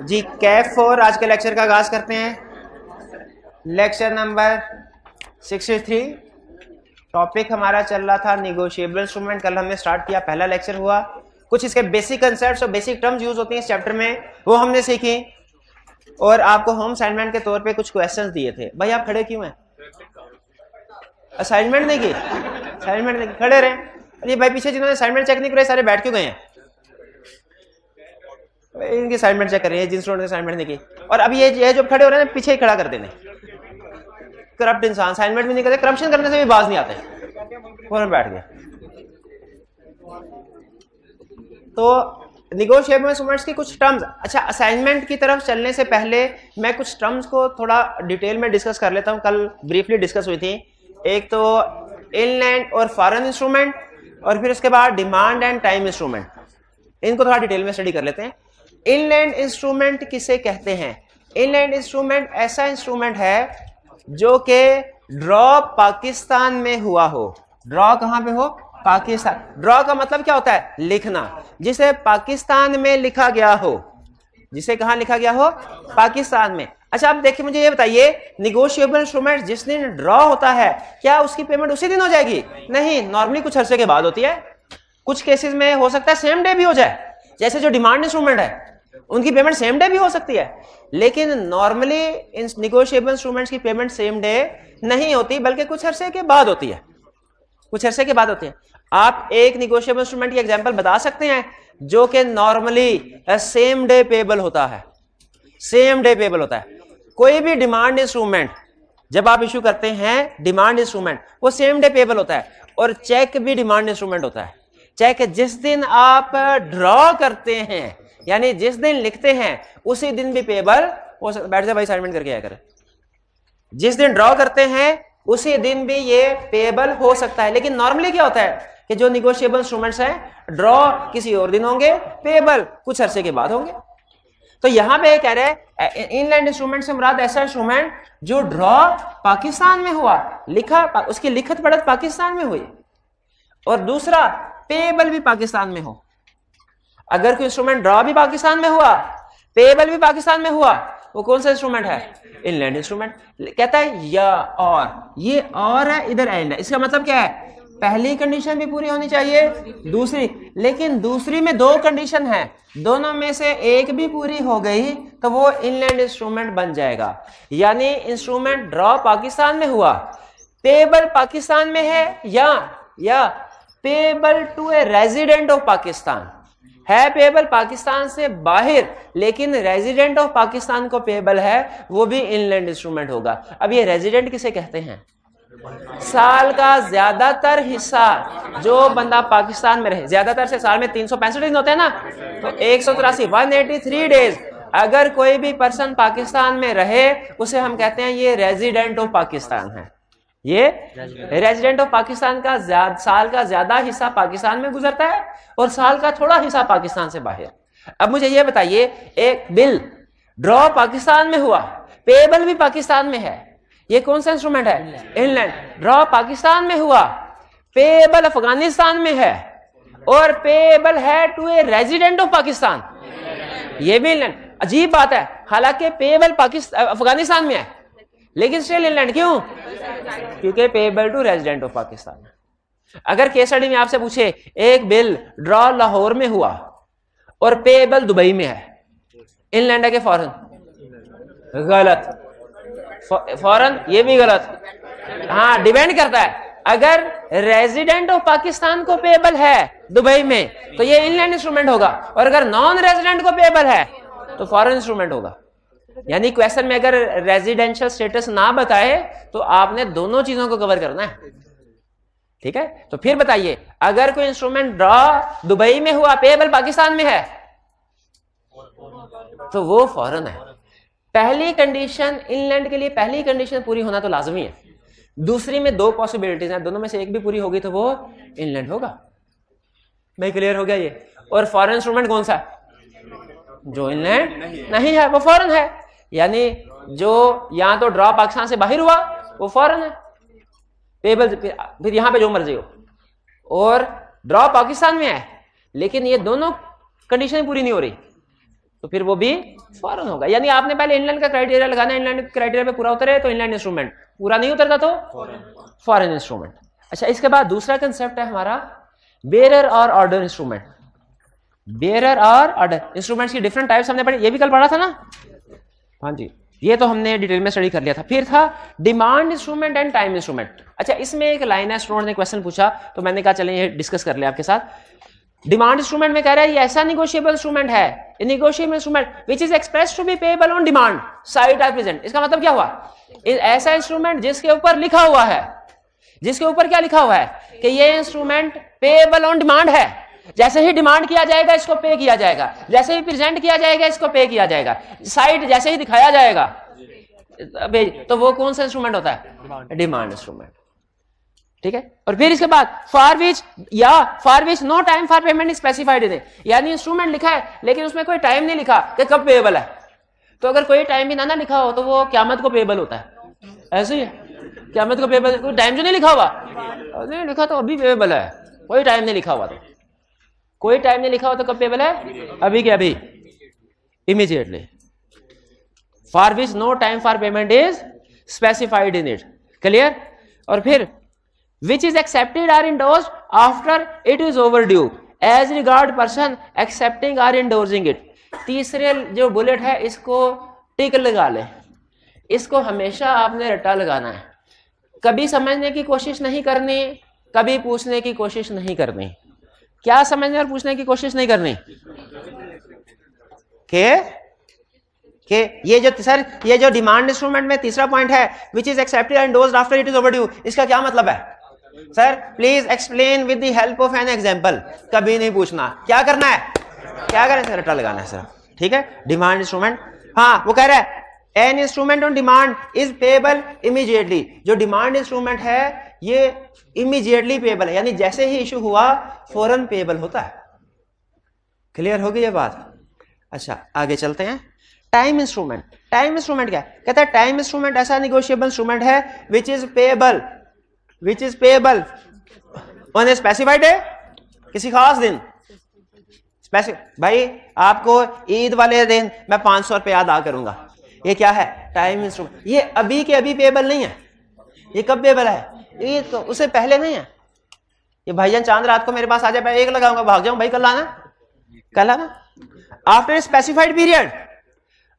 जी कैफ 4 आज के लेक्चर का आगाज करते हैं। Lecture number 63। टॉपिक हमारा चल रहा था निगोशिएबल इंस्ट्रूमेंट। कल हमने स्टार्ट किया, पहला लेक्चर हुआ। कुछ इसके बेसिक कंसेप्ट्स और बेसिक टर्म्स यूज होती हैं इस चैप्टर में, वो हमने सीखी और आपको होम असाइनमेंट के तौर पे कुछ क्वेश्चंस दिए थे। भाई आप खड़े क्यों हैं? असाइनमेंट नहीं की? असाइनमेंट नहीं की, खड़े रहे। अरे भाई पीछे जिन्होंने असाइनमेंट चेक नहीं करे सारे बैठ क्यों गए हैं? इनकी असाइनमेंट चेक कर रही है जिन स्टूडेंट ने असाइनमेंट नहीं की। और अब ये जो खड़े हो रहे हैं पीछे ही खड़ा कर देने। करप्ट इंसान, असाइनमेंट भी नहीं करते, करप्शन करने से भी बाज नहीं आते, फौरन बैठ गए। तो निगोशिएबल इंस्ट्रूमेंट्स की कुछ टर्म्स। अच्छा, असाइनमेंट की तरफ चलने से पहले मैं कुछ टर्म्स को थोड़ा डिटेल में डिस्कस कर लेता हूं। कल ब्रीफली डिस्कस हुई थी। एक तो इनलैंड और फॉरेन इंस्ट्रूमेंट, और फिर उसके बाद डिमांड एंड टाइम इंस्ट्रूमेंट। इनको थोड़ा डिटेल में स्टडी कर लेते हैं। इनलैंड इंस्ट्रूमेंट किसे कहते हैं? इनलैंड इंस्ट्रूमेंट ऐसा इंस्ट्रूमेंट है जो कि ड्रॉ पाकिस्तान में हुआ हो। ड्रॉ कहां पे हो? पाकिस्तान। ड्रॉ का मतलब क्या होता है? लिखना। जिसे पाकिस्तान में लिखा गया हो। जिसे कहां लिखा गया हो? पाकिस्तान में। अच्छा, आप देखिए, मुझे ये बताइए, निगोशिएबल इंस्ट्रूमेंट जिस दिन ड्रॉ होता है क्या उसकी पेमेंट उसी दिन हो जाएगी? नहीं, नॉर्मली कुछ अरसे के बाद होती है। कुछ केसेस में हो सकता है सेम डे भी हो जाए, जैसे जो डिमांड इंस्ट्रूमेंट है उनकी पेमेंट सेम डे भी हो सकती है। लेकिन नॉर्मली इन निगोशिएबल इंस्ट्रूमेंट्स की पेमेंट सेम डे नहीं होती, बल्कि कुछ अरसे के बाद होती है। कुछ अरसे के बाद होती है। आप एक निगोशिएबल इंस्ट्रूमेंट की एग्जांपल बता सकते हैं जो कि नॉर्मली सेम डे पेबल होता है? सेम डे पेबल होता है। कोई भी डिमांड इंस्ट्रूमेंट जब आप इश्यू करते हैं, डिमांड इंस्ट्रूमेंट, वो सेम डे पेबल होता है। और चेक भी डिमांड इंस्ट्रूमेंट होता है। चेक जिस दिन आप ड्रॉ करते हैं, यानी जिस दिन लिखते हैं, उसी दिन भी पेबल हो सकता। बैठ जाए भाई, असाइनमेंट करके आया करें। जिस दिन ड्रॉ करते हैं उसी दिन भी ये पेबल हो सकता है। लेकिन नॉर्मली क्या होता है कि जो निगोशिएबल इंस्ट्रूमेंट्स हैं, ड्रॉ किसी और दिन होंगे, पेबल कुछ अरसे के बाद होंगे। तो यहां पे कह रहे हैं इनलैंड इंस्ट्रूमेंट से मुराद ऐसा इंस्ट्रूमेंट जो ड्रॉ पाकिस्तान में हुआ, लिखा, उसकी लिखत पढ़त पाकिस्तान में हुई, और दूसरा पेबल भी पाकिस्तान में हो। अगर कोई इंस्ट्रूमेंट ड्रॉ भी पाकिस्तान में हुआ, पेबल भी पाकिस्तान में हुआ, वो कौन सा इंस्ट्रूमेंट है? Inland instrument. कहता है या और, ये और है, इधर एंड है। इसका मतलब क्या है? पहली कंडीशन भी पूरी होनी चाहिए, दूसरी, लेकिन दूसरी में दो कंडीशन है, दोनों में से एक भी पूरी हो गई तो वो इनलैंड इंस्ट्रूमेंट बन जाएगा। यानी इंस्ट्रूमेंट ड्रॉ पाकिस्तान में हुआ, पेबल पाकिस्तान में है, या payable to a resident of Pakistan है, पेबल पाकिस्तान से बाहर, लेकिन रेजिडेंट ऑफ पाकिस्तान को पेबल है, वो भी इनलैंड इंस्ट्रूमेंट होगा। अब ये रेजिडेंट किसे कहते हैं? साल का ज्यादातर हिस्सा जो बंदा पाकिस्तान में रहे। ज्यादातर से साल में 365 दिन होते हैं ना, तो 183 डेज अगर कोई भी पर्सन पाकिस्तान में रहे, उसे हम कहते हैं ये रेजिडेंट ऑफ पाकिस्तान है। ये रेजिडेंट ऑफ पाकिस्तान का साल का ज्यादा हिस्सा पाकिस्तान में गुजरता है और साल का थोड़ा हिस्सा पाकिस्तान से बाहर। अब मुझे ये बताइए, एक बिल ड्रॉ पाकिस्तान में हुआ, पेबल भी पाकिस्तान में है, ये कौन सा इंस्ट्रूमेंट है? इनलैंड। ड्रॉ पाकिस्तान में हुआ, पेबल अफगानिस्तान में है, और पेबल है to a resident of Pakistan, ये भी इनलैंड। अजीब बात है, हालांकि पेबल अफगानिस्तान में है लेकिन स्टिल इनलैंड। क्यों? क्योंकि payable to resident of Pakistan. अगर केस स्टडी में आपसे पूछे एक बिल ड्रॉ लाहौर में हुआ और पेबल दुबई में है, इनलैंड है कि फॉरेन? गलत। फॉरेन, ये भी गलत। हाँ, डिपेंड करता है। अगर रेजिडेंट ऑफ पाकिस्तान को पेबल है दुबई में तो ये इनलैंड इंस्ट्रूमेंट होगा, और अगर नॉन रेजिडेंट को पेबल है तो फॉरेन इंस्ट्रूमेंट होगा। यानी क्वेश्चन में अगर रेजिडेंशियल स्टेटस ना बताए तो आपने दोनों चीजों को कवर करना है। ठीक है, तो फिर बताइए, अगर कोई इंस्ट्रूमेंट ड्रॉ दुबई में हुआ, पेबल पाकिस्तान में है, तो वो फॉरेन है। पहली कंडीशन इनलैंड के लिए, पहली कंडीशन पूरी होना तो लाजमी है। दूसरी में दो पॉसिबिलिटीज हैं, दोनों में से एक भी पूरी होगी तो वो इनलैंड होगा। भाई क्लियर हो गया ये? और फॉरेन इंस्ट्रूमेंट कौन सा? जो इनलैंड नहीं है वो फॉरेन है। यानी जो यहां तो ड्रॉ पाकिस्तान से बाहर हुआ वो फॉरेन है, पेबल फिर यहां पे जो मर्जी हो, और ड्रॉ पाकिस्तान में है, लेकिन ये दोनों कंडीशन पूरी नहीं हो रही। तो फिर वो भी फॉरेन होगा। यानी आपने पहले इनलैंड का क्राइटेरिया लगाना, इनलैंड क्राइटेरिया पे पूरा उतरे तो इनलैंड इंस्ट्रूमेंट, पूरा नहीं उतरता तो फॉरेन इंस्ट्रूमेंट। अच्छा, इसके बाद दूसरा कंसेप्ट है हमारा बेयरर और ऑर्डर इंस्ट्रूमेंट। बेयरर और ऑर्डर इंस्ट्रूमेंट्स की डिफरेंट टाइप्स हमने पढ़ी, ये भी कल पढ़ा था ना। हाँ जी, ये तो हमने डिटेल में स्टडी कर लिया था। फिर था demand instrument and time instrument. अच्छा, इसमें एक लाइन है, स्टूडेंट ने क्वेश्चन पूछा तो मैंने कहा चलें ये डिस्कस कर ले आपके साथ। डिमांड इंस्ट्रूमेंट में कह रहा है ये ऐसा निगोशिएबल इंस्ट्रूमेंट है, negotiable instrument which is expressed to be payable on demand sight or present. इसका मतलब क्या हुआ, ऐसा इंस्ट्रूमेंट जिसके ऊपर लिखा हुआ है, जिसके ऊपर क्या लिखा हुआ है कि ये इंस्ट्रूमेंट पेएबल ऑन डिमांड है। जैसे ही डिमांड किया जाएगा इसको पे किया जाएगा, जैसे ही प्रेजेंट किया जाएगा इसको पे किया जाएगा, साइड जैसे ही दिखाया जाएगा तो वो कौन सा इंस्ट्रूमेंट होता है, डिमांड इंस्ट्रूमेंट। ठीक है, और फिर इसके बाद for which no time for payment specified in, यानी इंस्ट्रूमेंट लिखा है लेकिन उसमें कोई टाइम नहीं लिखा कि कब पेएबल है। तो अगर कोई टाइम भी ना लिखा हो तो वो क़यामत को पेएबल होता है, ऐसे ही है। क़यामत को पेएबल, कोई टाइम जो नहीं लिखा हुआ, नहीं लिखा तो अभी पेएबल है, कोई टाइम नहीं लिखा हुआ तो, कोई टाइम नहीं लिखा हो तो कब पेएबल है, अभी के अभी, immediately. For which no time for payment is specified in it, clear. और फिर which is accepted or endorsed after it is overdue as regards person accepting or endorsing it. तीसरे जो बुलेट है इसको टिक लगा ले, इसको हमेशा आपने रट्टा लगाना है, कभी समझने की कोशिश नहीं करनी, कभी पूछने की कोशिश नहीं करनी। क्या समझने और पूछने की कोशिश नहीं करनी के ये जो सर ये जो डिमांड इंस्ट्रूमेंट में तीसरा पॉइंट है विच is accepted and endorsed after it is overdue, इसका क्या मतलब है sir, please explain with the help of an example. कभी नहीं पूछना, क्या करना है, क्या करें सर, रट्टा लगाना है सर। ठीक है, डिमांड इंस्ट्रूमेंट, हाँ वो कह रहा है an instrument on demand is payable immediately. जो डिमांड इंस्ट्रूमेंट है ये इमीडिएटली पेएबल है, यानी जैसे ही इशू हुआ फौरन पेएबल होता है। क्लियर हो गई ये बात। अच्छा आगे चलते हैं। टाइम इंस्ट्रूमेंट, टाइम इंस्ट्रूमेंट क्या है, कहता है टाइम इंस्ट्रूमेंट ऐसा निगोशिएबल इंस्ट्रूमेंट है which is payable on a specified day, किसी खास दिन। भाई आपको ईद वाले दिन मैं 500 रुपया अदा करूंगा, ये क्या है, टाइम इंस्ट्रूमेंट। ये अभी के अभी पेएबल नहीं है, ये कब पेएबल है, ये तो उससे पहले नहीं है। ये भाईजान चांद रात को मेरे पास आ जाए, मैं एक लगाऊंगा भाग जाऊं, भाई कल आना, कल आना। After a specified period,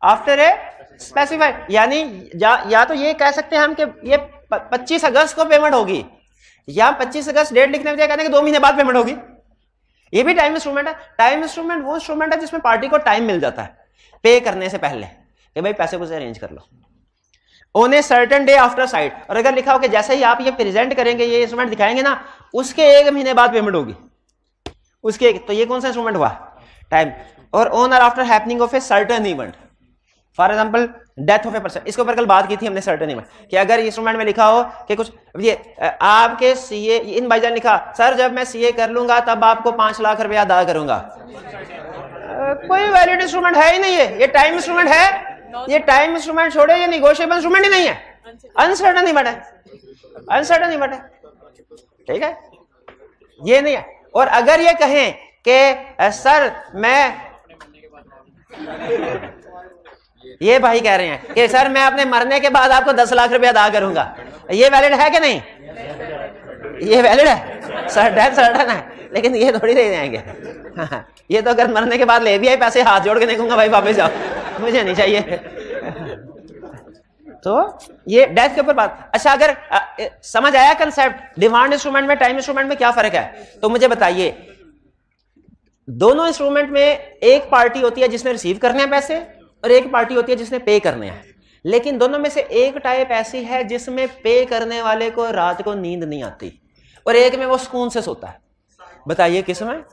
after a specified, यानी या तो ये कह सकते हैं हम कि ये 25 अगस्त को पेमेंट होगी, या 25 अगस्त डेट लिखने में कहते हैं कि 2 महीने बाद पेमेंट होगी। ये भी टाइम इंस्ट्रूमेंट है। टाइम इंस्ट्रूमेंट वो इंस्ट्रूमेंट है जिसमें पार्टी को टाइम मिल जाता है पे करने से पहले कि भाई पैसे को अरेंज कर लो on a certain day after site. और अगर लिखा हो कि जैसे ही आप ये प्रेजेंट करेंगे, ये इंस्ट्रूमेंट दिखाएंगे ना, उसके 1 महीने बाद पेमेंट होगी उसके, तो ये कौन सा इंस्ट्रूमेंट हुआ, टाइम। और ऑन और after happening of a certain event, for example death of a person, इसके ऊपर कल बात की थी हमने सर्टेन इवेंट, कि अगर इंस्ट्रूमेंट में लिखा हो कि कुछ ये आपके सीए, इन भाईजान लिखा सर जब मैं सीए कर लूंगा तब आपको 5 लाख रुपया अदा करूंगा, कोई वैलिड इंस्ट्रूमेंट है ही नहीं है, ये टाइम इंस्ट्रूमेंट है, ये टाइम इंस्ट्रूमेंट छोड़े, ये निगोशिएबल इंस्ट्रूमेंट ही नहीं है, अनसर्टेन इवेंट है, अनसर्टेन इवेंट है। ठीक है, ये नहीं है। और अगर ये कहें कि सर मैं, ये भाई कह रहे हैं कि सर मैं अपने मरने के बाद आपको 10 लाख रुपया अदा करूंगा, ये वैलिड है कि नहीं, ये वैलिड है, सर्टेन है, लेकिन ये थोड़ी दे जाएंगे। हाँ, ये तो अगर मरने के बाद ले भी आए पैसे, हाथ जोड़ के नहीं कहूंगा भाई वापस जाओ, मुझे नहीं चाहिए। तो ये डेथ के ऊपर बात। अच्छा अगर समझ आया कंसेप्ट, डिमांड इंस्ट्रूमेंट में टाइम इंस्ट्रूमेंट में क्या फर्क है, तो मुझे बताइए। दोनों इंस्ट्रूमेंट में एक पार्टी होती है जिसने रिसीव करने हैं पैसे, और एक पार्टी होती है जिसने पे करने हैं, लेकिन दोनों में से एक टाइप ऐसी है जिसमें पे करने वाले को रात को नींद नहीं आती, और एक में वो सुकून से सोता है। बताइए किस में,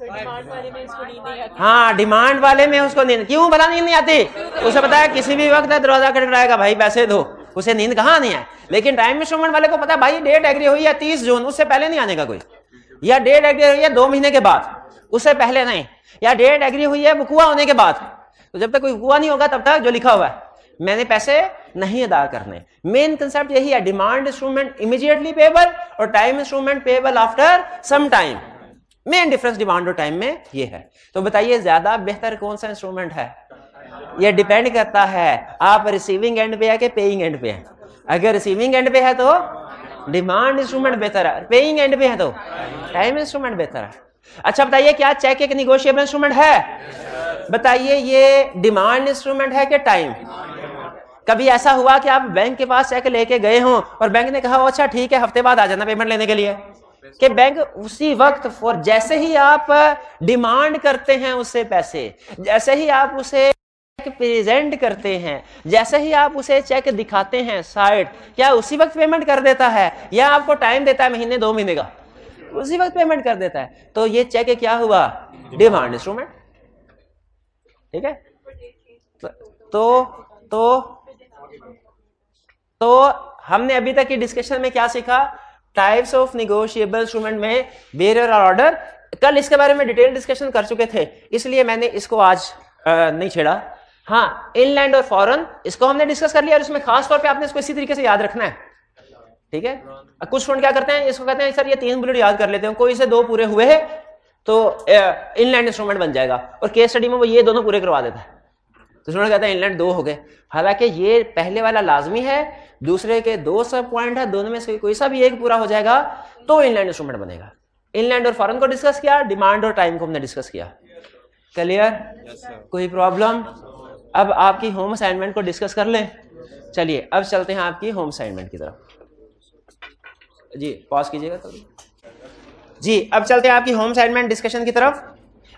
हाँ डिमांड वाले में उसको नींद, क्यों भला नींद नहीं आती, उसे पता है किसी भी वक्त दरवाजा खटखटाएगा, भाई पैसे दो, उसे नींद कहाँ नहीं है। लेकिन टाइम इंस्ट्रूमेंट वाले को पता है भाई डेट एग्री हुई है 30 जून, उससे पहले नहीं आने का कोई, या डेट एग्री हुई है 2 महीने के बाद, उससे पहले नहीं, या डेट एग्री हुई है वकूआ होने के बाद। तो जब तक कोई वकूआ नहीं होगा तब तक जो लिखा हुआ है मैंने पैसे नहीं अदा करने। मेन कंसेप्ट यही है, डिमांड इंस्ट्रूमेंट इमीडिएटली पेएबल और time instrument payable after some time. Main difference demand और टाइम में ये है। तो बताइए ज्यादा बेहतर कौन सा इंस्ट्रूमेंट है, ये डिपेंड करता है आप रिसीविंग एंड पे है कि पेइंग एंड पे है। अगर रिसीविंग एंड पे है तो डिमांड इंस्ट्रूमेंट बेहतर है, पेइंग एंड पे है तो टाइम इंस्ट्रूमेंट बेहतर है। अच्छा बताइए, क्या चेक एक निगोशिएबल इंस्ट्रूमेंट है? बताइए ये डिमांड इंस्ट्रूमेंट है कि टाइम? कभी ऐसा हुआ कि आप बैंक के पास चेक लेके गए हो और बैंक ने कहा अच्छा ठीक है हफ्ते बाद आ जाना पेमेंट लेने के लिए, कि बैंक उसी वक्त फॉर जैसे ही आप डिमांड करते हैं उससे पैसे, जैसे ही आप उसे प्रेजेंट करते हैं, जैसे ही आप उसे चेक दिखाते हैं साइट, क्या उसी वक्त पेमेंट कर देता है या आपको टाइम देता है महीने 2 महीने का? उसी वक्त पेमेंट कर देता है। तो ये चेक क्या हुआ? Demand instrument. ठीक है। तो हमने अभी तक की डिस्कशन में क्या सीखा? टाइप्स ऑफ निगोशिएबल इंस्ट्रूमेंट में बेयरर और ऑर्डर। कल इसके बारे में डिटेल डिस्कशन कर चुके थे, इसलिए मैंने इसको आज नहीं छेड़ा। हाँ, इनलैंड और फॉरेन इसको हमने डिस्कस कर लिया और इसमें खास तौर पे आपने इसको इसी तरीके से याद रखना है। ठीक है। कुछ स्टूडेंट क्या करते हैं, इसको कहते हैं सर ये 3 बुलेट याद कर लेते हैं, कोई से 2 पूरे हुए हैं तो इनलैंड इंस्ट्रूमेंट बन जाएगा, और केस स्टडी में वो ये दोनों पूरे करवा देता है। तो स्टूडेंट कहता है इनलैंड 2 हो गए, हालांकि ये पहले वाला लाजमी है, दूसरे के 2 सब पॉइंट है, दोनों में से कोई सा भी एक पूरा हो जाएगा तो इनलैंड इंस्ट्रूमेंट बनेगा। इनलैंड और फॉरेन को डिस्कस किया, डिमांड और टाइम को हमने डिस्कस किया। क्लियर? कोई प्रॉब्लम? अब आपकी होम असाइनमेंट को डिस्कस कर लें। चलिए अब चलते हैं आपकी होम असाइनमेंट की तरफ। जी पॉज कीजिएगा तो जी। अब चलते हैं आपकी होम असाइनमेंट डिस्कशन की तरफ।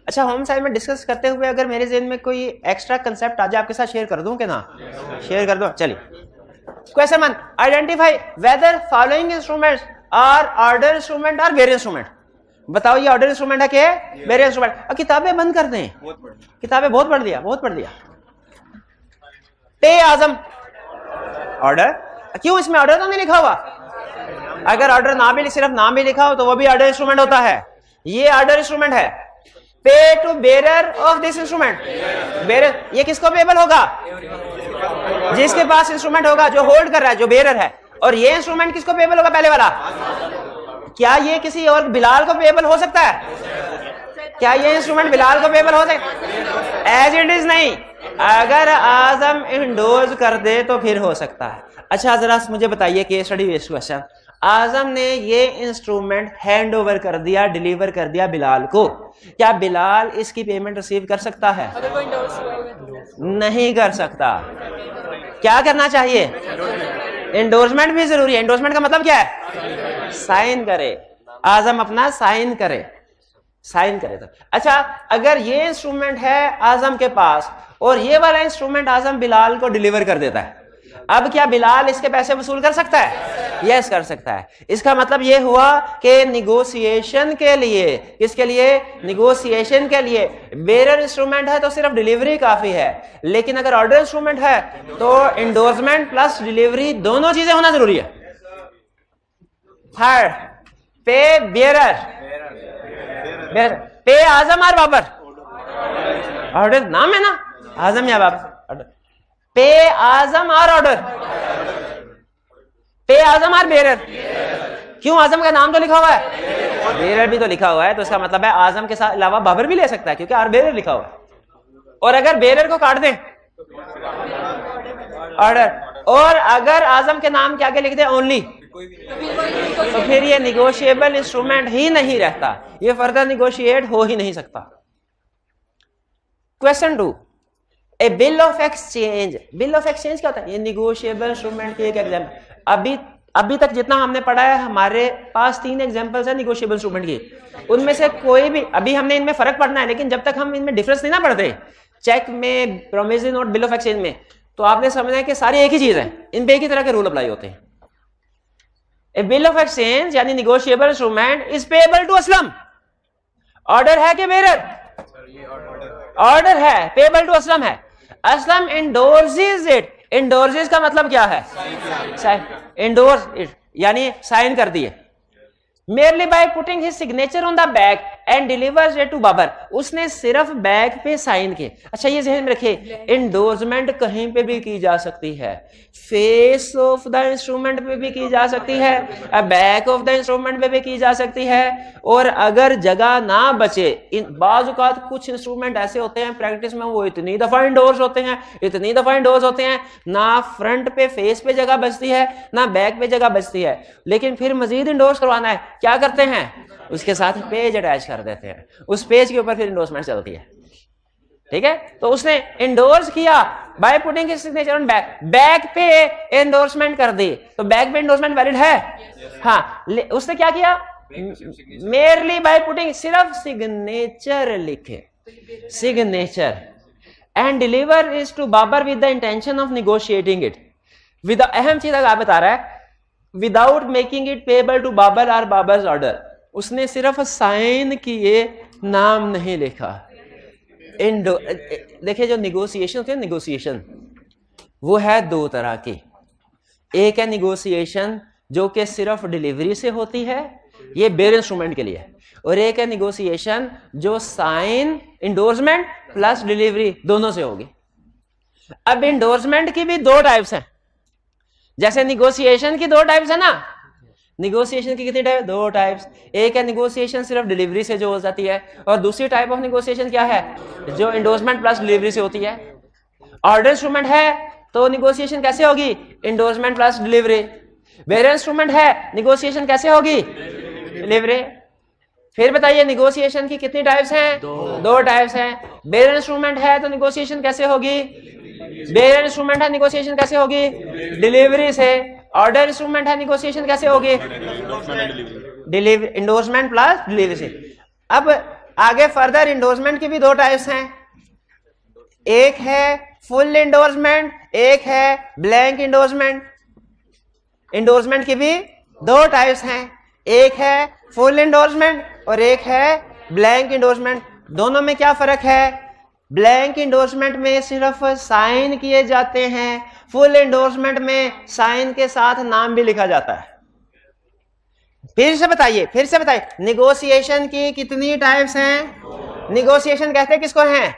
अच्छा, होम असाइनमेंट डिस्कस करते हुए अगर मेरे ज़हन में कोई एक्स्ट्रा कंसेप्ट आ जाए आपके साथ शेयर कर दूं कि ना? शेयर कर दो। चलिए question 1, identify whether following instruments are order instrument और बेयरर इंस्ट्रूमेंट। बताओ ये ऑर्डर इंस्ट्रूमेंट है कि बेयरर इंस्ट्रूमेंट? अब किताबें बंद कर दें, किताबें बहुत पढ़ लिया, बहुत पढ़ लिया। पे आजम ऑर्डर, क्यों इसमें ऑर्डर तो नहीं लिखा हुआ? अगर ऑर्डर ना भी सिर्फ नाम भी लिखा हो तो वो भी ऑर्डर इंस्ट्रूमेंट होता है। ये ऑर्डर इंस्ट्रूमेंट है। Pay to bearer of this instrument, bearer ये किसको पेबल होगा? जिसके पास इंस्ट्रूमेंट होगा, जो होल्ड कर रहा है, जो बेयरर है। और ये इंस्ट्रूमेंट किसको पेबल होगा? पहले वाला। क्या ये किसी और बिलाल को पेबल हो सकता है? क्या ये इंस्ट्रूमेंट बिलाल को पेबल हो सकता है? एज इट इज नहीं, अगर आजम इंडोर्स कर दे तो फिर हो सकता है। अच्छा जरा मुझे बताइए, केस स्टडी बेस्ड क्वेश्चन, आजम ने ये इंस्ट्रूमेंट हैंड ओवर कर दिया, डिलीवर कर दिया बिलाल को, क्या बिलाल इसकी पेमेंट रिसीव कर सकता है? नहीं कर सकता। क्या करना चाहिए? एंडोर्समेंट भी जरूरी है। एंडोर्समेंट का मतलब क्या है? साइन करे, आजम अपना साइन करे, साइन करे तो। अच्छा, अगर ये इंस्ट्रूमेंट है आजम के पास और ये वाला इंस्ट्रूमेंट आजम बिलाल को डिलीवर कर देता है, अब क्या बिलाल इसके पैसे वसूल कर सकता है? यस कर सकता है। इसका मतलब ये हुआ कि निगोशिएशन के लिए, किसके लिए? निगोशिएशन के लिए बेयरर इंस्ट्रूमेंट है तो सिर्फ डिलीवरी काफी है, लेकिन अगर ऑर्डर इंस्ट्रूमेंट है तो एंडोर्समेंट प्लस डिलीवरी दोनों चीजें होना जरूरी है। थर्ड, पे बेयरर, पे आजम और बाबर, ऑर्डर नाम है ना, आजम या बाबर। पे आजम और ऑर्डर, पे आजम और बेयरर। क्यों? आजम का नाम तो लिखा हुआ है, बेयरर भी तो लिखा हुआ है, तो इसका मतलब है आजम के साथ अलावा बाबर भी ले सकता है, क्योंकि और बेयरर लिखा हुआ है। और अगर बेयरर को काट दें ऑर्डर, और अगर आजम के नाम के आगे लिख दे ओनली, तो फिर ये निगोशिएबल इंस्ट्रूमेंट ही नहीं रहता, ये फर्दर निगोशिएट हो ही नहीं सकता। Question 2, A bill of exchange. Bill of exchange क्या होता है? ये निगोशिएबल इंस्ट्रूमेंट की एक एग्जाम्पल। अभी तक जितना हमने पढ़ा है, हमारे पास 3 एग्जांपल्स है निगोशिएबल इंस्ट्रूमेंट की, उनमें से कोई भी, अभी हमने इनमें फर्क पढ़ना है, लेकिन जब तक हम इनमें डिफरेंस नहीं ना पढ़ते, चेक में, promissory note, bill of exchange में, तो आपने समझना है कि सारी एक ही चीज है, इन पे एक ही तरह के रूल अप्लाई होते हैं। ए बिल ऑफ एक्सचेंज यानी negotiable instrument is payable to Aslam. Order है कि बेयरर? ऑर्डर है, पेएबल टू असलम है। असलम इंडोर्सेस इट। इंडोर्सेस का मतलब क्या है? इंडोर्स इट यानी साइन कर दिए। Merely by putting his signature on the back and delivers it to Babar, उसने सिर्फ बैक पे साइन किए। अच्छा ये ध्यान में रखिए, इंडोर्समेंट कहीं पे भी की जा सकती है, फेस ऑफ द इंस्ट्रूमेंट पे भी की जा सकती है, बैक ऑफ द इंस्ट्रूमेंट पे भी की जा सकती है। और अगर जगह ना बचे, बाज़ औक़ात कुछ इंस्ट्रूमेंट ऐसे होते हैं प्रैक्टिस में वो इतनी दफा इंडोर्स होते हैं, इतनी दफा इंडोर्स होते हैं, ना फ्रंट पे फेस पे जगह बचती है ना बैक पे जगह बचती है, लेकिन फिर मजीद इंडोर्स करवाना है, क्या करते हैं, उसके साथ पेज अटैच कर देते हैं, उस पेज के ऊपर फिर इंडोर्समेंट चलती है। ठीक है, तो उसने इंडोर्स किया bye putting his signature on back, back पे इंडोर्समेंट कर दी, तो बैक पे इंडोर्समेंट वैलिड है। हाँ, उसने क्या किया, मेरली बाय पुटिंग, सिर्फ सिग्नेचर लिखे, signature, and deliver is to Babar with the intention of negotiating it, with अहम चीज आप बता रहा है, without making it payable to Babar और बाबर्स ऑर्डर, उसने सिर्फ साइन किए, नाम नहीं लिखा। देखिए जो निगोशिएशन होती है, निगोशिएशन वो है दो तरह की, एक है निगोशिएशन जो कि सिर्फ डिलीवरी से होती है, ये बेयर इंस्ट्रूमेंट के लिए, और एक है निगोशिएशन जो साइन इंडोर्समेंट प्लस डिलीवरी दोनों से होगी। अब इंडोर्समेंट की भी दो टाइप्स हैं, जैसे निगोशिएशन की दो टाइप्स है ना, निगोशिएशन की कितनी टाइप, दो टाइप्स, एक है निगोशिएशन सिर्फ डिलीवरी से जो हो जाती है, और दूसरी टाइप ऑफ निगोशिएशन क्या है, जो इंडोर्समेंट प्लस डिलीवरी से होती है। ऑर्डर इंस्ट्रूमेंट है तो निगोशिएशन कैसे होगी, endorsement plus delivery. Bearer instrument है, निगोशिएशन कैसे होगी, डिलीवरी। फिर बताइए निगोशिएशन की कितनी टाइप्स हैं, दो टाइप्स हैं। बेयर इंस्ट्रूमेंट है तो निगोशिएशन कैसे होगी, बेयर इंस्ट्रूमेंट है, निगोशिएशन कैसे होगी, डिलीवरी से। ऑर्डर इंस्ट्रूमेंट है, निगोशिएशन कैसे होगी, डिलीवरी, इंडोर्समेंट प्लस डिलीवरी से। अब आगे फर्दर इंडोर्समेंट की भी दो टाइप्स हैं, एक है फुल इंडोर्समेंट, एक है ब्लैंक इंडोर्समेंट। इंडोर्समेंट की भी दो टाइप्स हैं, एक है फुल इंडोर्समेंट और एक है ब्लैंक इंडोर्समेंट। दोनों में क्या फर्क है, ब्लैंक इंडोर्समेंट में सिर्फ साइन किए जाते हैं, फुल इंडोर्समेंट में साइन के साथ नाम भी लिखा जाता है। फिर से बताइए निगोशिएशन की कितनी टाइप्स हैं। निगोशिएशन कहते हैं किसको हैं,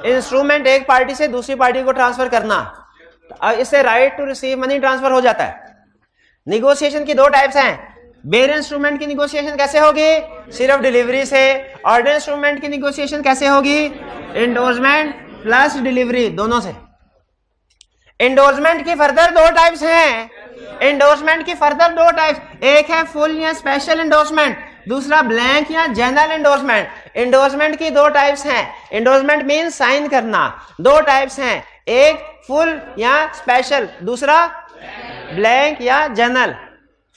इंस्ट्रूमेंट एक पार्टी से दूसरी पार्टी को ट्रांसफर करना, इससे right to receive money transfer हो जाता है। निगोशिएशन की दो टाइप्स हैं, बेयर इंस्ट्रूमेंट की निगोशिएशन कैसे होगी, सिर्फ डिलीवरी से। ऑर्डर इंस्ट्रूमेंट की निगोशिएशन कैसे होगी, इंडोर्समेंट प्लस डिलीवरी दोनों से। इंडोर्समेंट की फर्दर दो टाइप्स हैं, इंडोर्समेंट की फर्दर दो टाइप्स, एक है फुल या स्पेशल इंडोर्समेंट, दूसरा ब्लैंक या जनरल इंडोर्समेंट। इंडोर्समेंट की दो टाइप्स हैं, इंडोर्समेंट मीन साइन करना, दो टाइप्स हैं, एक फुल या स्पेशल, दूसरा ब्लैंक या जनरल।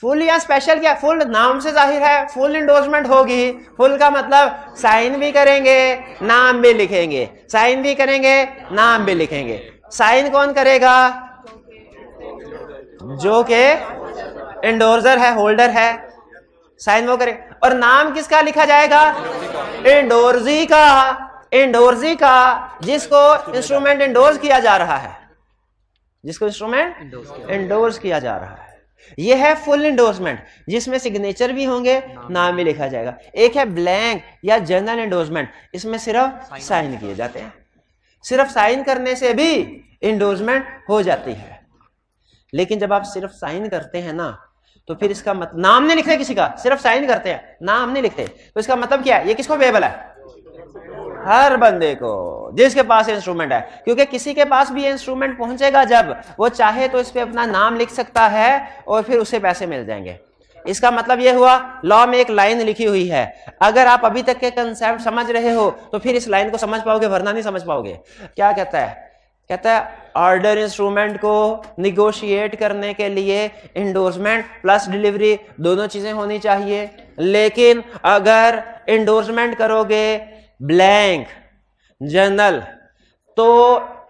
फुल या स्पेशल क्या, फुल नाम से जाहिर है फुल इंडोर्समेंट होगी, फुल का मतलब साइन भी करेंगे नाम भी लिखेंगे, साइन भी करेंगे नाम भी लिखेंगे। साइन कौन करेगा, जो के इंडोर्सर है, होल्डर है, साइन वो करे। और नाम किसका लिखा जाएगा, इंडोर्सी का, इंडोर्सी का जिसको इंस्ट्रूमेंट इंडोर्स किया जा रहा है, जिसको इंस्ट्रूमेंट इंडोर्स किया जा रहा है। यह है फुल इंडोर्समेंट जिसमें सिग्नेचर भी होंगे, नाम भी लिखा जाएगा। एक है ब्लैंक या जनरल इंडोर्समेंट, इसमें सिर्फ साइन किए जाते हैं, सिर्फ साइन करने से भी इंडोर्समेंट हो जाती है। लेकिन जब आप सिर्फ साइन करते हैं ना, तो फिर इसका मतलब नाम नहीं लिखते किसी का, सिर्फ साइन करते हैं नाम नहीं लिखते, तो इसका मतलब क्या है, ये किसको पेबल है, हर बंदे को जिसके पास इंस्ट्रूमेंट है। क्योंकि किसी के पास भी इंस्ट्रूमेंट पहुंचेगा जब वो चाहे तो इस पे अपना नाम लिख सकता है और फिर उसे पैसे मिल जाएंगे। इसका मतलब यह हुआ लॉ में एक लाइन लिखी हुई है, अगर आप अभी तक के कंसेप्ट समझ रहे हो तो फिर इस लाइन को समझ पाओगे, वरना नहीं समझ पाओगे। क्या कहता है, कहता है ऑर्डर इंस्ट्रूमेंट को निगोशिएट करने के लिए इंडोर्समेंट प्लस डिलीवरी दोनों चीजें होनी चाहिए। लेकिन अगर इंडोर्समेंट करोगे ब्लैंक जनरल तो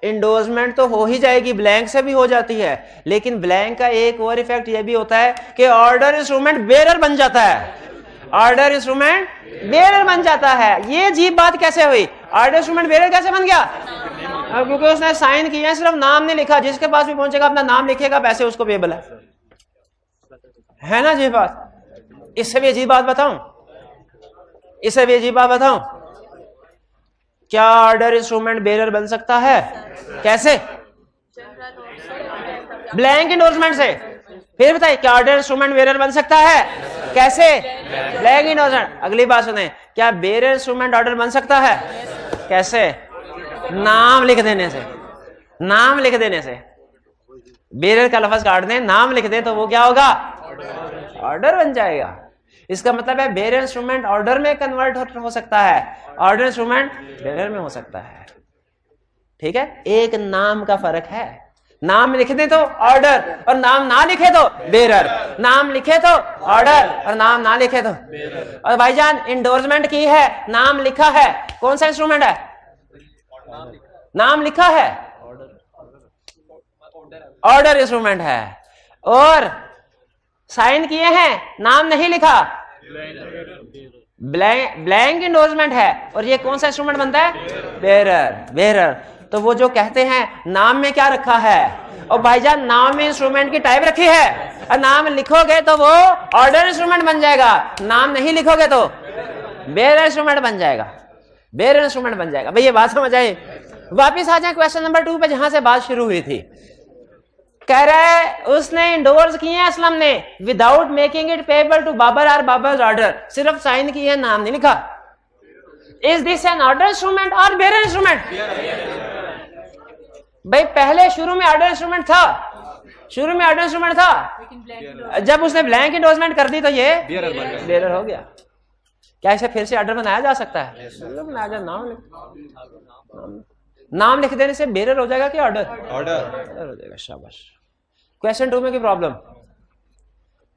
इंडोर्समेंट तो हो ही जाएगी, ब्लैंक से भी हो जाती है, लेकिन ब्लैंक का एक और इफेक्ट यह भी होता है कि ऑर्डर इंस्ट्रूमेंट बेरर बन जाता है, ऑर्डर इंस्ट्रूमेंट बेरर बन जाता है। ये अजीब बात कैसे हुई, ऑर्डर इंस्ट्रूमेंट बेरर कैसे बन गया, क्योंकि उसने साइन किया, सिर्फ नाम नहीं लिखा, जिसके पास भी पहुंचेगा अपना नाम लिखेगा, पैसे उसको पेबल है ना। अजीब बात, इससे भी अजीब बात बताऊं, इसे भी अजीब बात बताऊं, क्या ऑर्डर इंस्ट्रूमेंट बेरर बन सकता है? कैसे? ब्लैंक इंडोर्समेंट से। फिर बताइए, क्या ऑर्डर इंस्ट्रूमेंट बेरर बन सकता है? कैसे? Blank endorsement. अगली बात सुने, क्या बेरर इंस्ट्रूमेंट ऑर्डर बन सकता है? कैसे? नाम लिख देने से। नाम लिख देने से, बेरर का लफ्ज काट दें, नाम लिख दें, तो वो क्या होगा? ऑर्डर बन जाएगा। इसका मतलब है बेरर इंस्ट्रूमेंट ऑर्डर में कन्वर्ट हो सकता है, ऑर्डर इंस्ट्रूमेंट बेरर में हो सकता है। ठीक है, एक नाम का फर्क है। नाम लिख दे तो ऑर्डर, और नाम ना लिखे तो बेरर। नाम लिखे तो ऑर्डर, और नाम ना लिखे तो बेरर। और भाईजान इंडोर्समेंट की है, नाम लिखा है, कौन सा इंस्ट्रूमेंट है? नाम लिखा है, ऑर्डर इंस्ट्रूमेंट है। और साइन किए हैं, नाम नहीं लिखा, ब्लैंक इंडोर्समेंट है। और ये कौन सा इंस्ट्रूमेंट बनता है? बेरर। बेरर। तो वो जो कहते हैं नाम में क्या रखा है, और भाईजान नाम में इंस्ट्रूमेंट की टाइप रखी है, और नाम लिखोगे तो वो ऑर्डर इंस्ट्रूमेंट बन जाएगा, नाम नहीं लिखोगे तो बेरर इंस्ट्रूमेंट बन जाएगा। बेरर इंस्ट्रूमेंट बन जाएगा। भाई ये बात समझ आई? वापिस आ जाए क्वेश्चन नंबर 2 पे, जहां से बात शुरू हुई थी। कह रहा है उसने इंडोर्स किए हैं असलम ने without making it payable to Babar और बाबर ऑर्डर, सिर्फ साइन किए, नाम नहीं लिखा। Is this an order instrument और बेरर इंस्ट्रूमेंट? भाई पहले शुरू में ऑर्डर इंस्ट्रूमेंट था, शुरू में ऑर्डर इंस्ट्रूमेंट था, जब उसने ब्लैंक इंडोर्समेंट कर दी तो ये बेरर हो गया। क्या इसे फिर से ऑर्डर बनाया जा सकता है? बनाया जा, नाम लिख देने से बेरर हो जाएगा कि ऑर्डर? ऑर्डर हो जाएगा। शाबाश। क्वेश्चन 2 में की problem.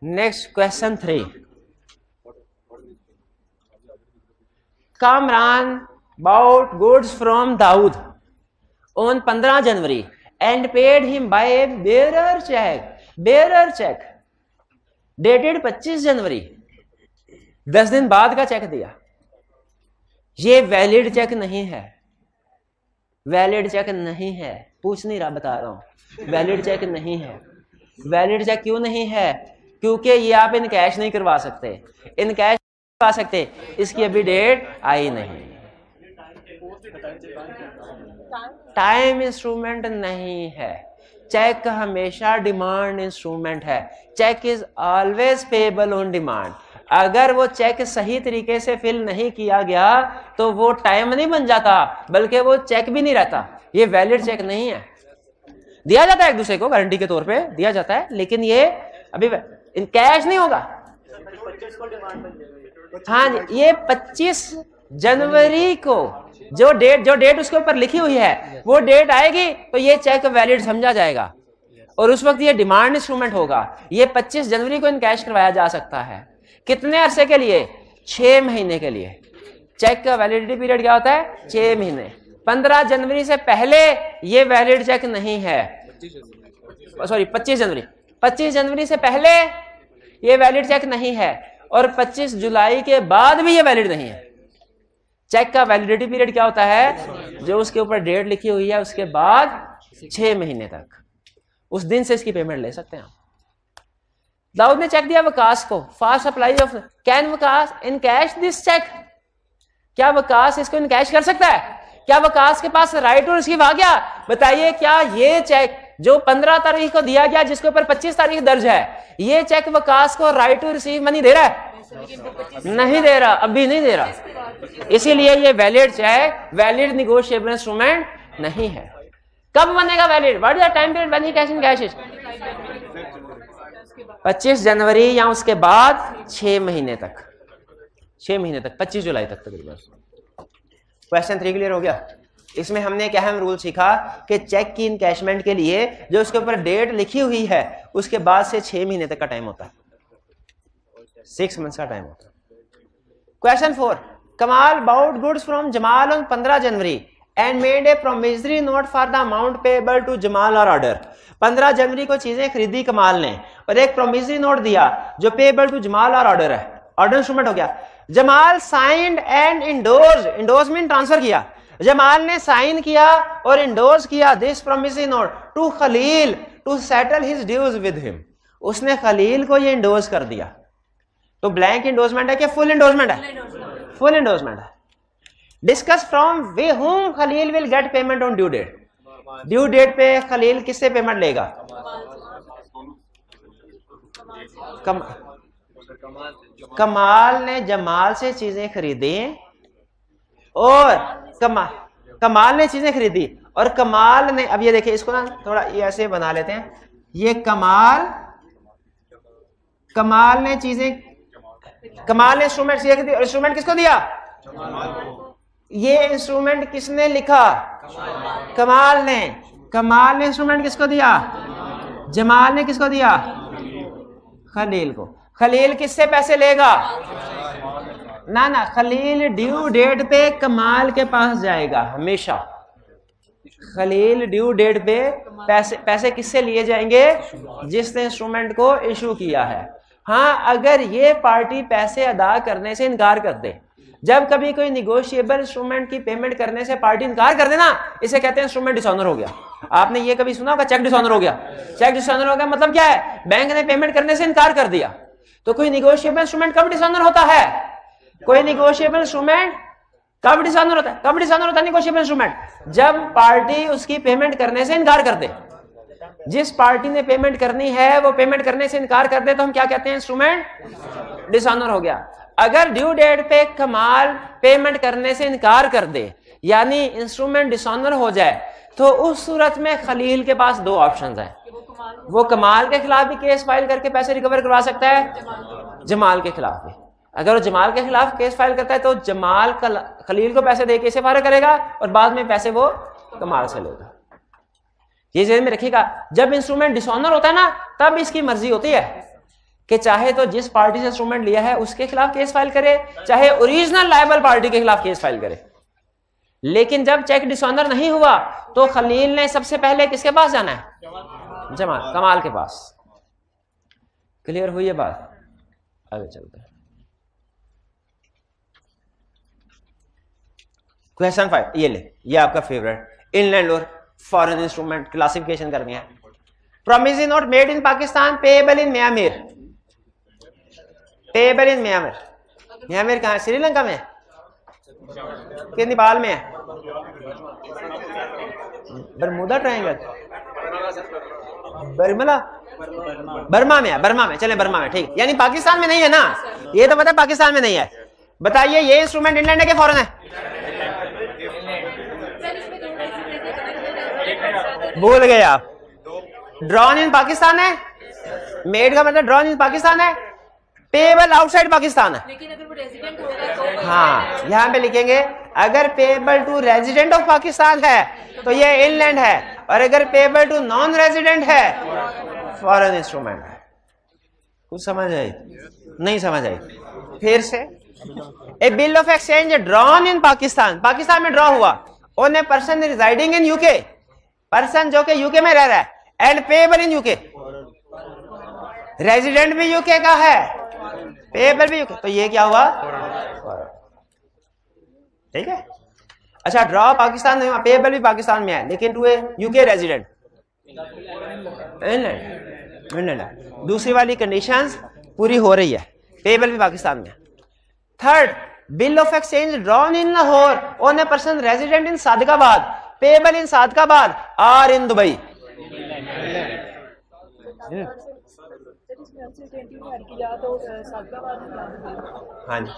Next question 3। Kamran bought goods from Dawood on 15 January and paid him by a bearer check. bearer check dated 25 जनवरी, 10 दिन बाद का चेक दिया। ये वैलिड चेक नहीं है, वैलिड चेक नहीं है। पूछ नहीं रहा, बता रहा हूं, वैलिड चेक नहीं है। वैलिड चेक क्यों नहीं है? क्योंकि ये आप इन कैश नहीं करवा सकते, इन कैश करवा सकते, इसकी अभी डेट आई नहीं। टाइम इंस्ट्रूमेंट नहीं है, चेक हमेशा डिमांड इंस्ट्रूमेंट है। Cheque is always payable on demand. अगर वो चेक सही तरीके से फिल नहीं किया गया तो वो टाइम नहीं बन जाता, बल्कि वो चेक भी नहीं रहता। ये वैलिड चेक नहीं है। दिया जाता है एक दूसरे को गारंटी के तौर पे दिया जाता है, लेकिन ये अभी कैश नहीं होगा। हाँ जी, ये 25 जनवरी को जो डेट उसके ऊपर लिखी हुई है वो डेट आएगी तो ये चेक वैलिड समझा जाएगा, और उस वक्त ये डिमांड इंस्ट्रूमेंट होगा। ये 25 जनवरी को इनकैश करवाया जा सकता है। कितने अरसे के लिए? 6 महीने के लिए। चेक का वैलिडिटी पीरियड क्या होता है? 6 महीने। 15 जनवरी से पहले ये वैलिड चेक नहीं है। सॉरी 25 जनवरी, 25 जनवरी से पहले ये वैलिड चेक नहीं है, और 25 जुलाई के बाद भी ये वैलिड नहीं है। चेक का वैलिडिटी पीरियड क्या होता है? जो उसके ऊपर डेट लिखी हुई है उसके बाद 6 महीने तक, उस दिन से इसकी पेमेंट ले सकते हैं। दाऊद ने चेक दिया वकास को, fast supply of, can Waqas in cash this cheque? क्या वकास इसको इन कैश कर सकता है? क्या वकास के पास राइट टू रिसीव आ गया? बताइए, क्या ये चेक जो 15 तारीख को दिया गया जिसके ऊपर 25 तारीख दर्ज है, ये चेक वकास को राइट टू रिसीव मनी दे रहा है? नहीं दे रहा, अभी नहीं दे रहा। इसीलिए ये valid cheque, valid negotiable instrument नहीं है। कब बनेगा valid? What is the time period when he cash in cash? 25 जनवरी या उसके बाद 6 महीने तक, 6 महीने तक, 25 जुलाई तक तकरीबन। क्वेश्चन 3 क्लियर हो गया? इसमें हमने एक अहम रूल सीखा कि चेक की इनकैशमेंट के लिए जो उसके ऊपर डेट लिखी हुई है उसके बाद से 6 महीने तक का टाइम होता है, 6 मंथ्स का टाइम होता है। Question 4, Kamal bought goods from Jamal on 15 January and made a promissory note for the amount payable to Jamal or order. 15 जनवरी को चीजें खरीदी कमाल ने और एक प्रोमिसरी नोट दिया जो payable to Jamal or order है, ऑर्डर इंस्ट्रूमेंट हो गया। Jamal signed and endorse, endorse mean transfer किया। जमाल ने साइन किया और इंडोर्स किया this promissory note to Khalil to settle his dues with him. उसने खलील को ये इंडोर्स कर दिया। तो ब्लैंक इंडोर्समेंट है कि फुल इंडोर्समेंट है? फुल एंडोर्समेंट है। Discuss from way home Khalil will get payment on due date. Due date पे खलील किससे पेमेंट लेगा? कमाल ने जमाल से चीजें खरीदी और कमाल ने चीजें खरीदी और कमाल ने, अब ये देखिए इसको ना थोड़ा ये ऐसे बना लेते हैं, ये कमाल ने चीजें, कमाल ने इंस्ट्रूमेंट खरीदी और इंस्ट्रूमेंट किसको दिया? ये इंस्ट्रूमेंट किसने लिखा? कमाल ने इंस्ट्रूमेंट किसको दिया? जमाल ने किसको दिया? खलील को। खलील किससे पैसे लेगा? ना खलील ड्यू डेट पे कमाल के पास जाएगा हमेशा। खलील ड्यू डेट पे पैसे किससे लिए जाएंगे? जिसने इंस्ट्रूमेंट को इशू किया है। हाँ, अगर ये पार्टी पैसे अदा करने से इनकार कर दे, जब कभी कोई निगोशिएबल इंस्ट्रूमेंट की पेमेंट करने से पार्टी इनकार कर देना, इसे कहते हैं इंस्ट्रूमेंट डिसऑनर हो गया। आपने ये कभी सुना होगा चेक डिसऑनर हो गया? चेक डिसऑनर हो गया मतलब क्या है? बैंक ने पेमेंट करने से इनकार कर दिया। तो कोई निगोशिएबल इंस्ट्रूमेंट कब डिसऑनर होता है? कोई निगोशिएबल इंस्ट्रूमेंट कब डिसऑनर होता है? कब डिसऑनर होता है निगोशिएबल इंस्ट्रूमेंट? जब पार्टी उसकी पेमेंट करने से इनकार कर दे। जिस पार्टी ने पेमेंट करनी है वो पेमेंट करने से इनकार कर दे तो हम क्या कहते हैं? इंस्ट्रूमेंट डिसऑनर हो गया। अगर ड्यू डेट पे कमाल पेमेंट करने से इनकार कर दे, यानी इंस्ट्रूमेंट डिसऑनर हो जाए, तो उस सूरत में खलील के पास दो ऑप्शंस हैं। वो कमाल के खिलाफ भी केस फाइल करके पैसे रिकवर करवा सकता है, जमाल के खिलाफ भी। अगर वो जमाल के खिलाफ केस फाइल करता है तो जमाल खलील को पैसे देके इसे फारिग करेगा और बाद में पैसे वो कमाल से लेगा। ये ज़हन में रखिएगा, जब इंस्ट्रूमेंट डिसऑनर होता है ना, तब इसकी मर्जी होती है कि चाहे तो जिस पार्टी से इंस्ट्रूमेंट लिया है उसके खिलाफ केस फाइल करे, चाहे ओरिजिनल लायबल पार्टी के खिलाफ केस फाइल करे। लेकिन जब चेक डिसऑनर नहीं हुआ तो खलील ने सबसे पहले किसके पास जाना है? कमाल के पास। क्लियर हुई है बात? आगे चलते हैं। क्वेश्चन 5 ये ले, ये आपका फेवरेट, इनलैंड और फॉरेन इंस्ट्रूमेंट क्लासिफिकेशन करनी है। Promissory note made in Pakistan payable in Myanmar. Payable in Myanmar. Myanmar कहां है? श्रीलंका में कि नेपाल में है? बरमूदा ट्रायंगल, बर्मा में है। बर्मा में, चले बर्मा में, ठीक। यानी पाकिस्तान में नहीं है ना, ये तो पता है पाकिस्तान में नहीं है। बताइए ये इंस्ट्रूमेंट इंग्लैंड है कि फॉरेन है? भूल गए आप। ड्रॉन इन पाकिस्तान है, मेड का मतलब ड्रॉन इन पाकिस्तान है, पेएबल आउटसाइड पाकिस्तान है। लेकिन अगर वो रेजिडेंट होगा तो हाँ, यहां पे लिखेंगे अगर payable to resident of Pakistan है तो ये इनलैंड है, और अगर पेएबल टू नॉन रेजिडेंट है फॉरेन इंस्ट्रूमेंट है। कुछ समझ आई? नहीं समझ आई? फिर से, a bill of exchange drawn in Pakistan, Pakistan में ड्रॉ हुआ on a person residing in UK, person जो कि यूके में रह रहा है, and payable in UK, resident भी यूके का है, पेएबल भी यूके, तो ये क्या हुआ? ठीक है। अच्छा, ड्रॉ पाकिस्तान में, पेएबल भी पाकिस्तान में है, लेकिन to a UK resident, England. दूसरी वाली कंडीशंस पूरी हो रही है, पेएबल भी पाकिस्तान में। Third, bill of exchange drawn in Lahore on a person resident in Sadiqabad, payable in Sadiqabad और इन दुबई। हाँ जी,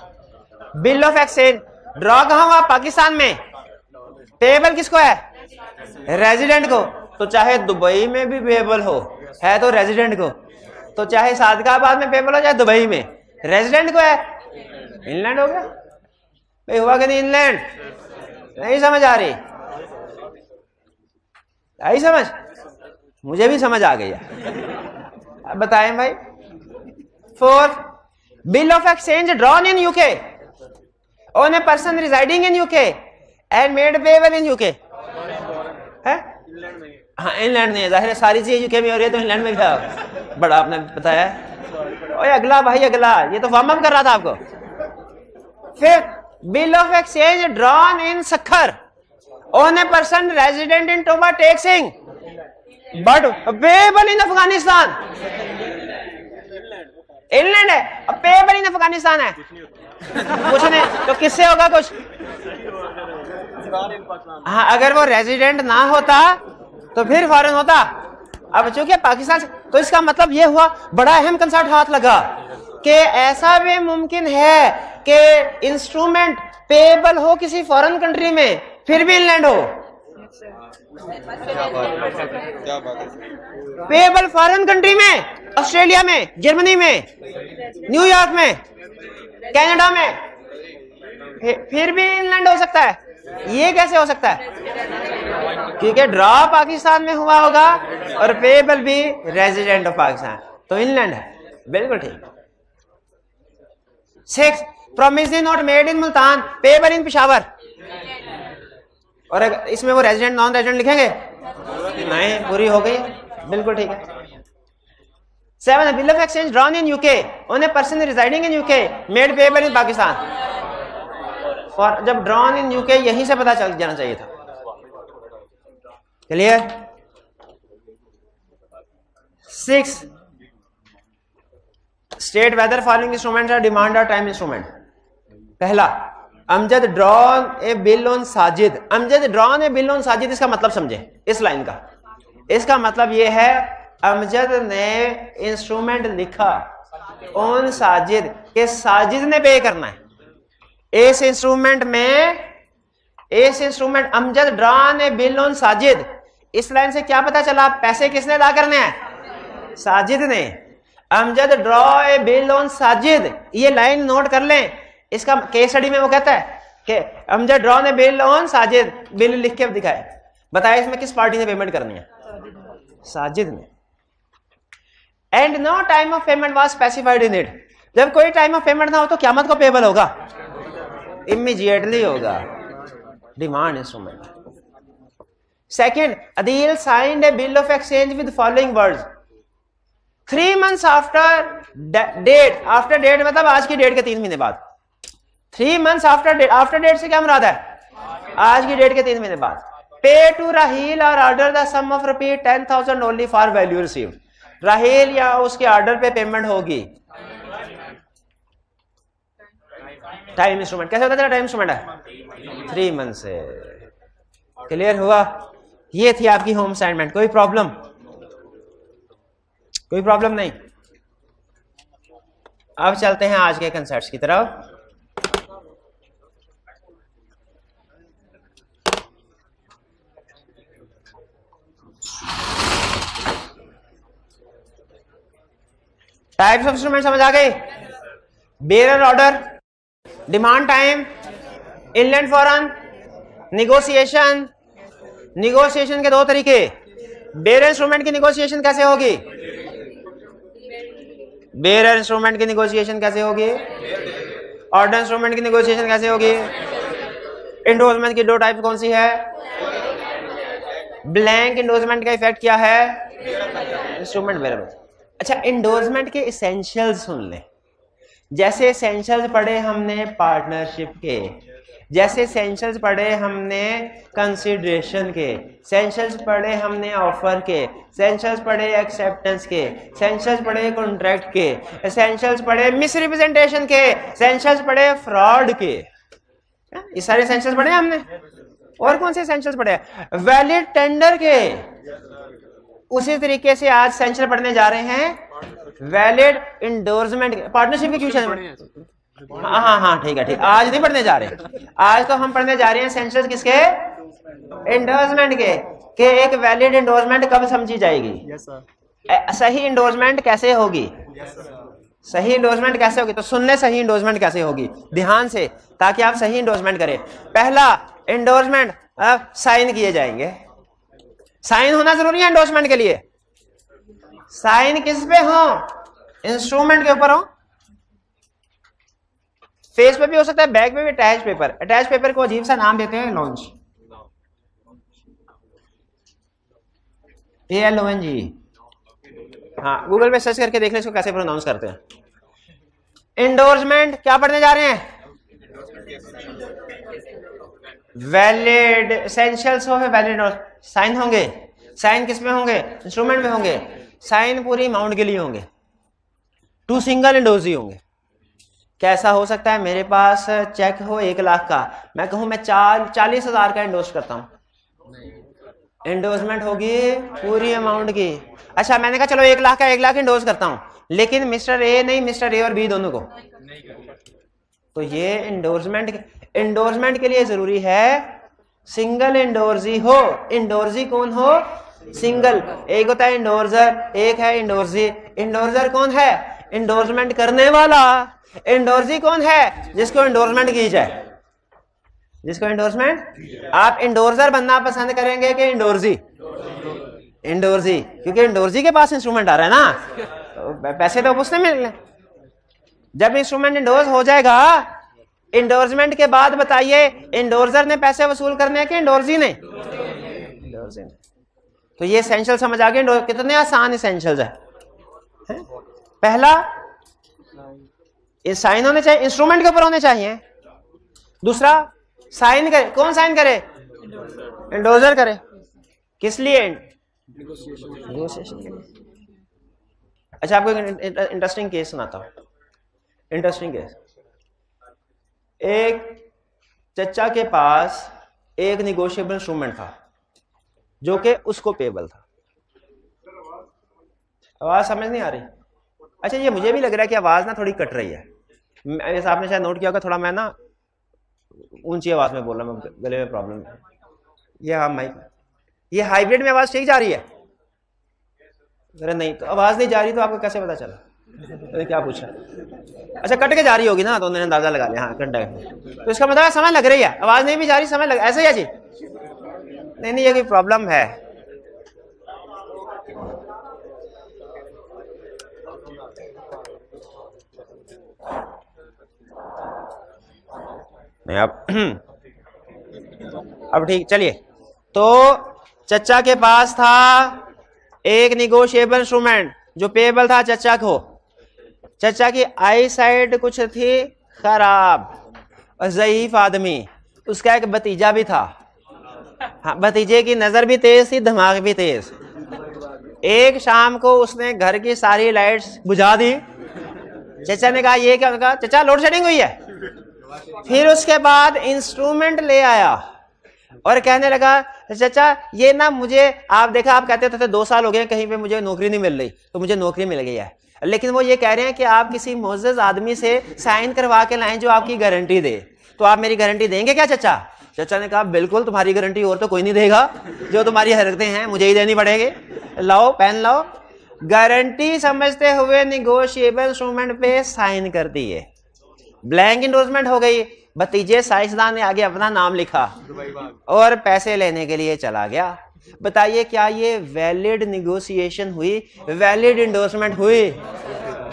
बिल ऑफ एक्सचेंज ड्रॉ कहां हुआ? पाकिस्तान में। पेएबल किसको है? रेजिडेंट को। तो चाहे दुबई में भी पेएबल हो, है तो रेजिडेंट को, तो चाहे सादकाबाद में पेएबल हो चाहे दुबई में, रेजिडेंट को है, इंग्लैंड हो गया भाई। हुआ कि नहीं इंग्लैंड? नहीं समझ आ रही? आई समझ? मुझे भी समझ आ गई है। अब बताएं भाई। Fourth, bill of exchange drawn in UK on a person residing in UK and made payable in UK है? हाँ, इंग्लैंड नहीं है, जाहिर है सारी चीजें यूके में हो रही है तो इंग्लैंड में भी बड़ा आपने बताया। ओए अगला भाई अगला, ये तो वार्म अप कर रहा था आपको। फिर bill of exchange drawn in Sukkur on a person resident in Toba टेक्सिंग but payable in Afghanistan. England है, अब पेएबल इन अफगानिस्तान है। कुछ नहीं तो किससे होगा कुछ? हाँ, अगर वो रेजिडेंट ना होता तो फिर फॉरेन होता। अब चूंकि पाकिस्तान से, तो इसका मतलब ये हुआ, बड़ा अहम कंसेप्ट हाथ लगा कि ऐसा भी मुमकिन है कि इंस्ट्रूमेंट पेएबल हो किसी फॉरेन कंट्री में फिर भी इनलैंड हो। पेएबल फॉरेन कंट्री में, ऑस्ट्रेलिया में, जर्मनी में, न्यूयॉर्क में, कनाडा में, फिर भी इनलैंड हो सकता है। ये कैसे हो सकता है? क्योंकि ड्रॉ पाकिस्तान में हुआ होगा और पेएबल भी रेजिडेंट ऑफ पाकिस्तान, तो इनलैंड है। बिल्कुल ठीक। 6, promissory note made in Multan payable in Peshawar. और इसमें वो रेजिडेंट नॉन रेजिडेंट लिखेंगे? नहीं, पूरी हो गई। बिल्कुल ठीक है। 7, bill of exchange drawn in UK on a person residing in UK made payable in Pakistan. और जब ड्रॉन इन यूके यहीं से पता चल जाना चाहिए था। Clear? 6, state whether following instruments are demand और टाइम इंस्ट्रूमेंट। पहला, Amjad drawn a bill on Sajid. Amjad drawn a bill on Sajid, इसका मतलब समझे इस लाइन का। इसका मतलब यह है अमजद ने इंस्ट्रूमेंट लिखा ऑन साजिद के साजिद ने पे करना है। इस instrument Amjad drawn a bill on Sajid, इस लाइन से क्या पता चला? पैसे किसने अदा करने हैं? साजिद ने। Amjad draw a bill on Sajid, ये लाइन नोट कर लें। इसका केस स्टडी में वो कहता है कि Amjad draw a bill on Sajid, bill लिख के दिखाए, बताया इसमें किस पार्टी ने पेमेंट करनी है? साजिद ने। And no time of payment was specified in it. जब कोई टाइम ऑफ पेमेंट ना हो तो क़यामत को पेएबल होगा, इमीडिएटली होगा। Demand instrument. Second, Adeel signed a bill of exchange with following words 3 months after date. After date मतलब आज की डेट के 3 महीने बाद। 3 months after date. After date से क्या मुराद है? आज की डेट के 3 महीने बाद। पे टू राहील और order the sum of rupees 10,000 only for value received. Raheel या उसके ऑर्डर पे पेमेंट होगी। टाइम इंस्ट्रूमेंट कैसे होता है? टाइम इंस्ट्रूमेंट है 3 months से। क्लियर हुआ? ये थी आपकी होम असाइनमेंट। कोई प्रॉब्लम? कोई प्रॉब्लम नहीं। अब चलते हैं आज के कंसेप्ट्स की तरफ। टाइप्स ऑफ इंस्ट्रूमेंट समझ आ गए? Bearer order, demand time, inland foreign, negotiation. Negotiation के 2 तरीके। बेयरर इंस्ट्रूमेंट की निगोशिएशन कैसे होगी? बेयरर इंस्ट्रूमेंट की निगोशिएशन कैसे होगी? ऑर्डर इंस्ट्रूमेंट की निगोशिएशन कैसे होगी? इंडोर्समेंट की 2 टाइप कौन सी है? ब्लैंक इंडोर्समेंट का इफेक्ट क्या है? Instrument bearer. अच्छा, इंडोर्समेंट के एसेंशियल्स सुन ले। जैसे एसेंशियल्स पढ़े हमने पार्टनरशिप के, जैसे एसेंशियल्स पढ़े हमने कंसिडरेशन के, एसेंशियल्स पढ़े हमने ऑफर के, एसेंशियल्स पढ़े एक्सेप्टेंस के, एसेंशियल्स पढ़े कॉन्ट्रैक्ट के, एसेंशियल्स पढ़े मिसरिप्रेजेंटेशन के, एसेंशियल्स पढ़े फ्रॉड के। ये सारे एसेंशियल्स पढ़े हमने। और कौन से एसेंशियल्स पढ़े? वैलिड टेंडर के। उसी तरीके से आज एसेंशियल पढ़ने जा रहे हैं वैलिड इंडोर्समेंट के। पार्टनरशिप के क्वेश्चन? हाँ ठीक है, ठीक। आज नहीं पढ़ने जा रहे। आज तो हम पढ़ने जा रहे हैं एसेंशियल्स किसके? इंडोर्समेंट के एक वैलिड इंडोर्समेंट कब समझी जाएगी? सही इंडोर्समेंट कैसे होगी? सही इंडोर्समेंट कैसे होगी? तो सुन ले, सही इंडोर्समेंट कैसे होगी ध्यान से, ताकि आप सही इंडोर्समेंट करें। पहला, इंडोर्समेंट साइन किए जाएंगे। साइन होना जरूरी है इंडोर्समेंट के लिए। साइन किस पे हो? इंस्ट्रूमेंट के ऊपर हो। फेस पे भी हो सकता है, बैक पे भी। Attach paper. अटैच पेपर को अजीब सा नाम देते हैं लॉन्च, ALONG। हाँ, गूगल पे सर्च करके देख ले इसको कैसे प्रोनाउंस करते हैं। इंडोर्समेंट क्या पढ़ने जा रहे हैं? वैलिड एसेंशियल्स हो, वैलिड साइन होंगे। साइन किस में होंगे? इंस्ट्रूमेंट में होंगे। साइन पूरी अमाउंट के लिए होंगे। 2 सिंगल इंडोर्स ही होंगे। कैसा हो सकता है? मेरे पास चेक हो 1 लाख का, मैं कहूं मैं 40,000 का इंडोर्स करता हूं, इंडोर्समेंट होगी पूरी अमाउंट की। अच्छा मैंने कहा चलो 1 लाख का 1 लाख इंडोर्स करता हूं, लेकिन मिस्टर ए नहीं, मिस्टर ए और बी दोनों को, तो ये इंडोर्समेंट के लिए जरूरी है सिंगल इंडोर्सी हो। इंडोर्सी कौन हो? सिंगल। एक होता है इंडोर्सर, एक है इंडोर्सी। इंडोर्सर कौन है? इंडोर्समेंट करने वाला। इंडोर्सी कौन है? जिसको इंडोर्समेंट की जाए, जिसको इंडोर्समेंट। आप इंडोर्सर बनना पसंद करेंगे कि इंडोर्सी? इंडोर्सी, क्योंकि इंडोर्सी के पास इंस्ट्रूमेंट आ रहा है ना, तो पैसे तो उसने मिलने। जब इंस्ट्रूमेंट इंडोर्स हो जाएगा, इंडोर्समेंट के बाद बताइए इंडोर्सर ने पैसे वसूल करने हैं कि इंडोर्सी ने? इंडोर्सी ने। तो ये एसेंशियल समझ आ गए। कितने आसान एसेंशियल्स है? पहला साइन होने चाहिए, इंस्ट्रूमेंट के ऊपर होने चाहिए। दूसरा साइन करे, कौन साइन करे? इंडोर्सर करे। किस लिए? नेगोशिएशन के लिए। अच्छा आपको एक इंटरेस्टिंग केस सुनाता हूं। इंटरेस्टिंग केस, एक चचा के पास एक निगोशिएबल इंस्ट्रूमेंट था जो कि उसको पेबल था। आवाज समझ नहीं आ रही? अच्छा ये मुझे भी लग रहा है कि आवाज ना थोड़ी कट रही है। जैसे आपने शायद नोट किया होगा, थोड़ा मैं ना ऊंची आवाज में बोल रहा हूं, गले में प्रॉब्लम है। ये हाँ माइक, ये हाइब्रिड में आवाज ठीक जा रही है? अरे नहीं, तो आवाज नहीं जा रही तो आपको कैसे पता चला? तो क्या पूछा? अच्छा कट के जा रही होगी ना, तो उन्होंने अंदाजा लगा लिया। हाँ कट है, तो इसका मतलब समय लग रही है, आवाज नहीं भी जा रही, समय लग, ऐसे ही है जी? नहीं, ये कोई प्रॉब्लम है। नहीं अब ठीक, चलिए। तो चचा के पास था एक निगोशिएबल इंस्ट्रूमेंट जो पेबल था चचा को। चचा की आई साइड कुछ थी खराब और ज़ईफ आदमी। उसका एक भतीजा भी था। हाँ, भतीजे की नजर भी तेज थी, दिमाग भी तेज। एक शाम को उसने घर की सारी लाइट्स बुझा दी। चचा ने कहा ये क्या? कहा चचा लोड शेडिंग हुई है। फिर उसके बाद इंस्ट्रूमेंट ले आया और कहने लगा चचा ये ना मुझे, आप देखा आप कहते थे 2 साल हो गए कहीं पे मुझे नौकरी नहीं मिल रही, तो मुझे नौकरी मिल गई है, लेकिन वो ये कह रहे हैं कि आप किसी मोअज़्ज़ज़ आदमी से साइन करवा के लाएं जो आपकी गारंटी दे, तो आप मेरी गारंटी देंगे क्या चचा? चचा ने कहा बिल्कुल, तुम्हारी गारंटी और तो कोई नहीं देगा, जो तुम्हारी हरकतें हैं मुझे ही देनी पड़ेगी। लाओ पेन लाओ। गारंटी समझते हुए निगोशिएबल इंस्ट्रूमेंट पे साइन कर दिए, ब्लैंक इंडोर्समेंट हो गई। भतीजे साइंसदान ने आगे अपना नाम लिखा और पैसे लेने के लिए चला गया। बताइए क्या ये वैलिड निगोशिएशन हुई? वैलिड इंडोर्समेंट हुई?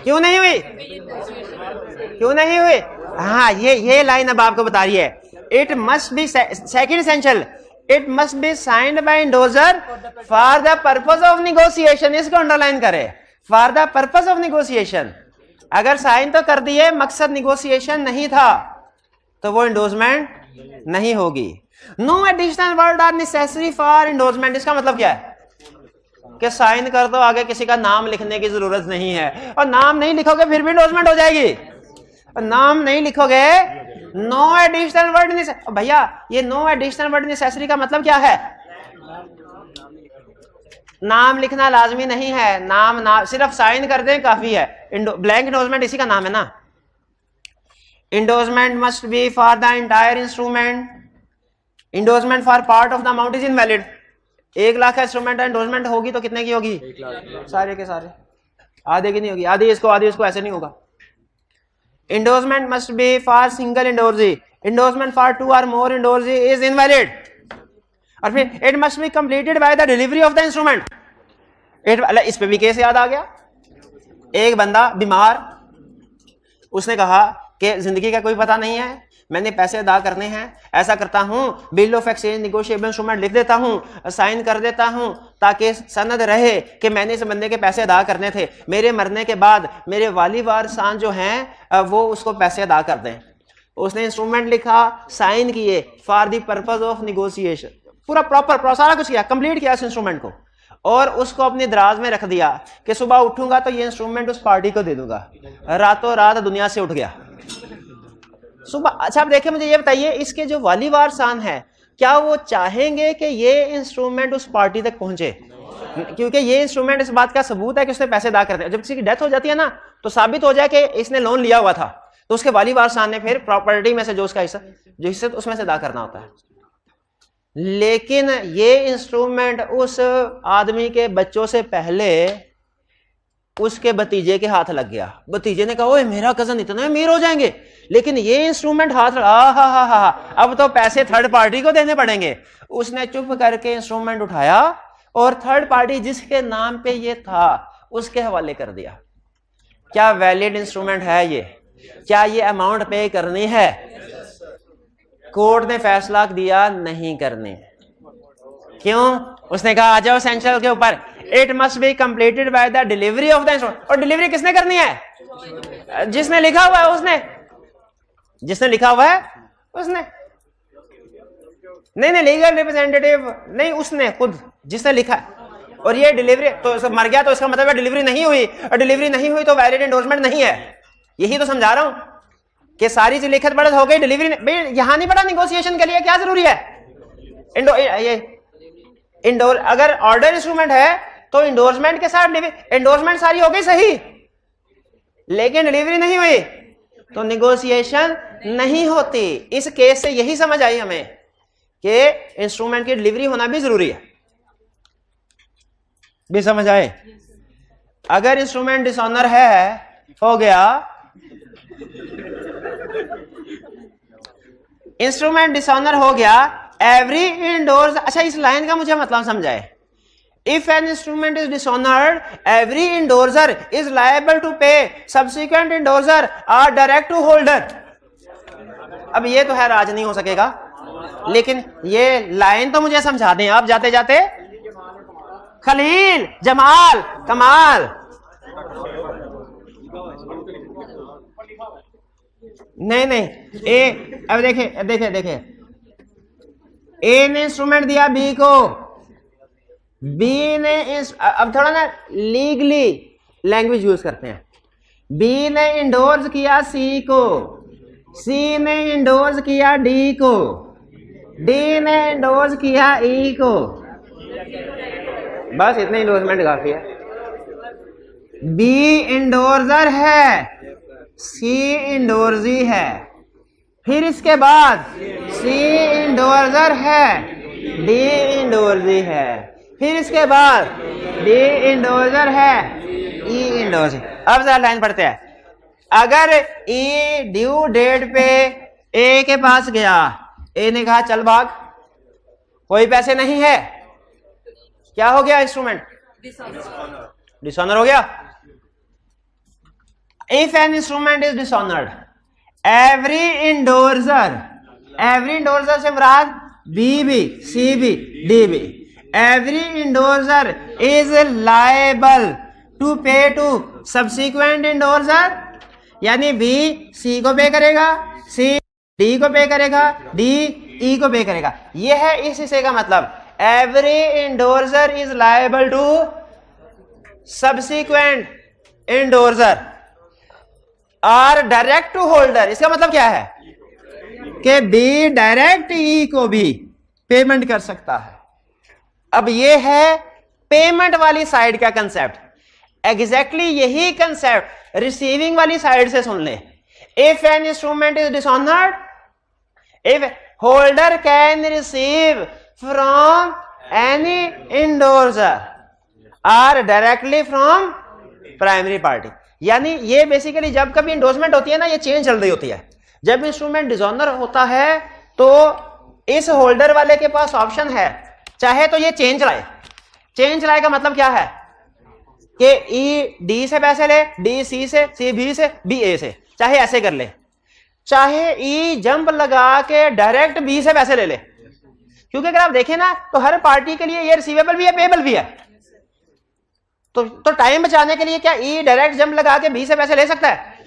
क्यों नहीं हुई? क्यों नहीं हुई? हाँ, ये लाइन अब आपको बता रही है। It must be, second essential, it must be signed by endorser for the purpose of negotiation. इसको अंडरलाइन करें, for the purpose of negotiation. अगर साइन तो कर दिए, मकसद निगोशिएशन नहीं था, तो वो इंडोर्समेंट नहीं होगी। No additional word are necessary for endorsement. इसका मतलब क्या है कि साइन कर दो, आगे किसी का नाम लिखने की जरूरत नहीं है, और नाम नहीं लिखोगे फिर भी इंडोर्समेंट हो जाएगी। और नाम नहीं लिखोगे, नो एडिशनल वर्ड नेसेसरी। भैया ये नो एडिशनल वर्ड नेसेसरी का मतलब क्या है? नाम लिखना लाजमी नहीं है, नाम सिर्फ साइन कर दें काफी है। ब्लैंक इंडोर्समेंट इसी का नाम है ना। Endorsement must be for the entire instrument. Endorsement for part of the amount is invalid. 1 lakh का इंस्ट्रूमेंट है, इंडोर्समेंट होगी तो कितने की होगी? सारे के सारे। आधे की नहीं होगी, आधी इसको, ऐसे नहीं होगा। Endorsement must be for single endorsee. Endorsement for 2 और मोर इंडोर्सी इज इनवैलिड। और फिर it must be completed by the delivery of the instrument. इस पे भी केस याद आ गया। एक बंदा बीमार, उसने कहा कि जिंदगी का कोई पता नहीं है, मैंने पैसे अदा करने हैं, ऐसा करता हूं bill of exchange negotiable instrument लिख देता हूं, साइन कर देता हूं, ताकि सनद रहे कि मैंने इस बंदे के पैसे अदा करने थे, मेरे मरने के बाद मेरे वाली वारसान जो हैं वो उसको पैसे अदा कर दें। उसने इंस्ट्रूमेंट लिखा, साइन किए for the purpose of negotiation, पूरा प्रॉपर सारा कुछ किया, कंप्लीट किया इस इंस्ट्रूमेंट को, और उसको अपनी दराज में रख दिया कि सुबह उठूंगा तो ये इंस्ट्रूमेंट उस पार्टी को दे दूंगा। रातों रात दुनिया से उठ गया। सुबह। अच्छा आप देखिए, मुझे ये बताइए, इसके जो वाली वारसान है, क्या वो चाहेंगे कि ये इंस्ट्रूमेंट उस पार्टी तक पहुंचे? क्योंकि ये इंस्ट्रूमेंट इस बात का सबूत है कि उसने पैसे अदा करते हैं। जब किसी की डेथ हो जाती है ना, तो साबित हो जाए कि इसने लोन लिया हुआ था, तो उसके वाली वारसान ने फिर प्रॉपर्टी में से जो उसका हिस्सा, जो हिस्सा उसमें से अदा करना होता है। लेकिन ये इंस्ट्रूमेंट उस आदमी के बच्चों से पहले उसके भतीजे के हाथ लग गया। भतीजे ने कहा, ओए मेरा कजन इतना अमीर हो जाएंगे, लेकिन ये इंस्ट्रूमेंट हाथ हा, अब तो पैसे थर्ड पार्टी को देने पड़ेंगे। उसने चुप करके इंस्ट्रूमेंट उठाया और थर्ड पार्टी जिसके नाम पे ये था उसके हवाले कर दिया। क्या वैलिड इंस्ट्रूमेंट है ये? क्या ये अमाउंट पे करनी है? कोर्ट ने फैसला दिया नहीं करनी। क्यों? उसने कहा आ जाओ एसेंशियल के ऊपर, it must be completed by the delivery of the instrument. और डिलीवरी किसने करनी है? जिसने लिखा हुआ है उसने। जिसने लिखा हुआ है उसने। नहीं, लीगल रिप्रेजेंटेटिव नहीं, उसने खुद, जिसने लिखा है। और ये डिलीवरी तो मर गया, तो इसका मतलब है डिलीवरी नहीं हुई, और डिलीवरी नहीं हुई तो वैलिड एंडोर्समेंट नहीं है। यही तो समझा रहा हूं कि सारी चीज लिखत पढ़त हो गई, डिलीवरी भाई यहां नहीं पड़ा निगोशिएशन के लिए क्या जरूरी है? इंडोर अगर ऑर्डर इंस्ट्रूमेंट है तो इंडोर्समेंट के साथ इंडोर्समेंट सारी हो गई सही, लेकिन डिलीवरी नहीं हुई तो निगोशिएशन नहीं होती। इस केस से यही समझ आई हमें कि इंस्ट्रूमेंट की डिलीवरी होना भी जरूरी है। भी समझ आए? अगर इंस्ट्रूमेंट डिसऑनर है, हो गया, इंस्ट्रूमेंट डिसऑनर हो गया, एवरी इंडोर्स। अच्छा इस लाइन का मुझे मतलब समझाए। If an instrument is dishonoured, every endorser is liable to pay, subsequent endorser or direct to holder. अब ये तो है राज नहीं हो सकेगा, लेकिन ये लाइन तो मुझे समझा दें आप जाते जाते। खलील, जमाल, कमाल। नहीं, ए अब देखे ए ने इंस्ट्रूमेंट दिया बी को, बी ने अब थोड़ा ना लीगली लैंग्वेज यूज करते हैं। बी ने इंडोर्स किया सी को, सी ने इंडोर्स किया डी को, डी ने इंडोर्स किया ई को। बस इतने इंडोर्समेंट काफी है। बी इंडोर्सर है, सी इंडोर्सी है, फिर इसके बाद सी इंडोर्सर है, डी इंडोर्सी है, फिर इसके बाद डी इंडोर्सर है, ई इंडोर्सी। अब जरा लाइन पढ़ते हैं। अगर ई ड्यू डेट पे ए के पास गया, ए ने कहा चल भाग, कोई पैसे नहीं है, क्या हो गया? इंस्ट्रूमेंट डिसऑनर हो गया। If an instrument is dishonored, every endorser से मुराद B B, C B, D B, every endorser is liable to pay to subsequent endorser, यानी बी सी को पे करेगा, सी डी को पे करेगा, डी ई को पे करेगा। यह है इस हिस्से का मतलब। Every endorser is liable to subsequent endorser are direct to holder. इसका मतलब क्या है कि बी डायरेक्ट ई को भी पेमेंट कर सकता है। अब ये है पेमेंट वाली साइड का कंसेप्ट। एग्जैक्टली यही कंसेप्ट रिसीविंग वाली साइड से सुन ले। If an instrument is dishonoured, if holder can receive from any endorser or directly from primary party. यानी ये बेसिकली जब कभी इंडोर्समेंट होती है ना, ये चेंज चल रही होती है। जब इंस्ट्रूमेंट डिसऑनर होता है तो इस होल्डर वाले के पास ऑप्शन है, चाहे तो ये चेंज लाए। चेंज लाए का मतलब क्या है कि ई डी से पैसे ले, डी सी से, सी बी से, बी ए से, चाहे ऐसे कर ले, चाहे ई जंप लगा के डायरेक्ट बी से पैसे ले ले। क्योंकि अगर आप देखें ना तो हर पार्टी के लिए ये रिसीवेबल भी है, पेएबल भी है। तो टाइम बचाने के लिए क्या ई डायरेक्ट जंप लगा के बी से पैसे ले सकता है?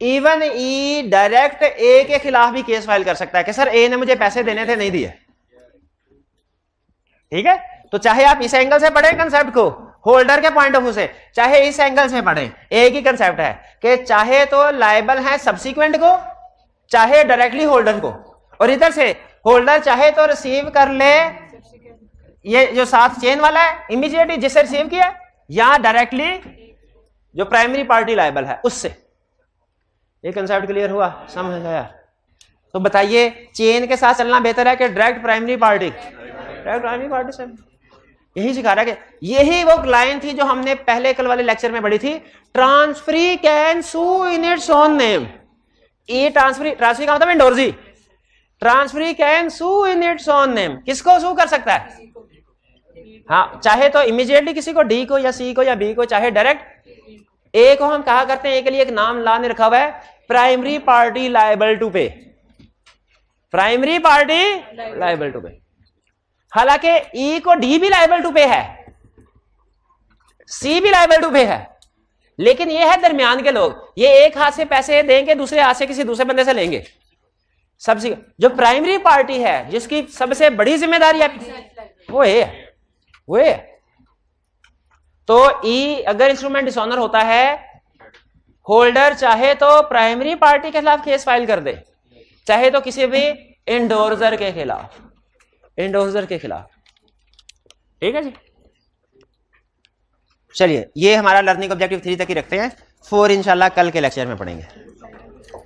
इवन ई डायरेक्ट ए के खिलाफ भी केस फाइल कर सकता है कि सर ए ने मुझे पैसे देने थे, नहीं दिए। ठीक है, तो चाहे आप इस एंगल से पढ़ें कंसेप्ट को होल्डर के पॉइंट ऑफ व्यू से, चाहे इस एंगल से पढ़ें, एक ही कंसेप्ट है कि चाहे तो लायबल है सब्सिक्वेंट को, चाहे डायरेक्टली होल्डर को, और इधर से होल्डर चाहे तो रिसीव कर ले, ये जो साथ चेन वाला है इमीडिएटली जिससे रिसीव किया, या डायरेक्टली जो प्राइमरी पार्टी लायबल है उससे। ये कंसेप्ट क्लियर हुआ, समझ आया? तो बताइए चेन के साथ चलना बेहतर है कि direct primary party? Direct primary party से यही सिखा रहा है कि यही वो लाइन थी जो हमने पहले कल वाले लेक्चर में पढ़ी थी, transferee can sue in its own name. ये ट्रांसफरी का मतलब endorsee, transferee can sue in its own name. किसको सू कर सकता है? हाँ, चाहे तो इमीडिएटली किसी को, डी को या सी को या बी को, चाहे डायरेक्ट। ए को हम कहा करते हैं, ए के लिए एक नाम ला ने रखा हुआ है, प्राइमरी पार्टी लायबल टू पे, प्राइमरी पार्टी लायबल टू पे। हालांकि ई को डी भी लायबल टू पे है, सी भी लायबल टू पे है, लेकिन ये है दरमियान के लोग, ये एक हाथ से पैसे देंगे, दूसरे हाथ से किसी दूसरे बंदे से लेंगे। सबसे जो प्राइमरी पार्टी है, जिसकी सबसे बड़ी जिम्मेदारी है, वो है। तो ई अगर इंस्ट्रूमेंट डिसऑनर होता है, होल्डर चाहे तो प्राइमरी पार्टी के खिलाफ केस फाइल कर दे, चाहे तो किसी भी इंडोर्सर के खिलाफ, ठीक है जी। चलिए, ये हमारा लर्निंग ऑब्जेक्टिव 3 तक ही रखते हैं, 4 इंशाल्लाह कल के लेक्चर में पढ़ेंगे।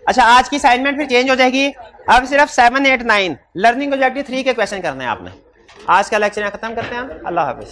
अच्छा, आज की असाइनमेंट फिर चेंज हो जाएगी, अब सिर्फ 7, 8, 9 लर्निंग ऑब्जेक्टिव 3 के क्वेश्चन करने हैं आपने। आज का लेक्चर यहाँ खत्म करते हैं हम। अल्लाह हाफिज।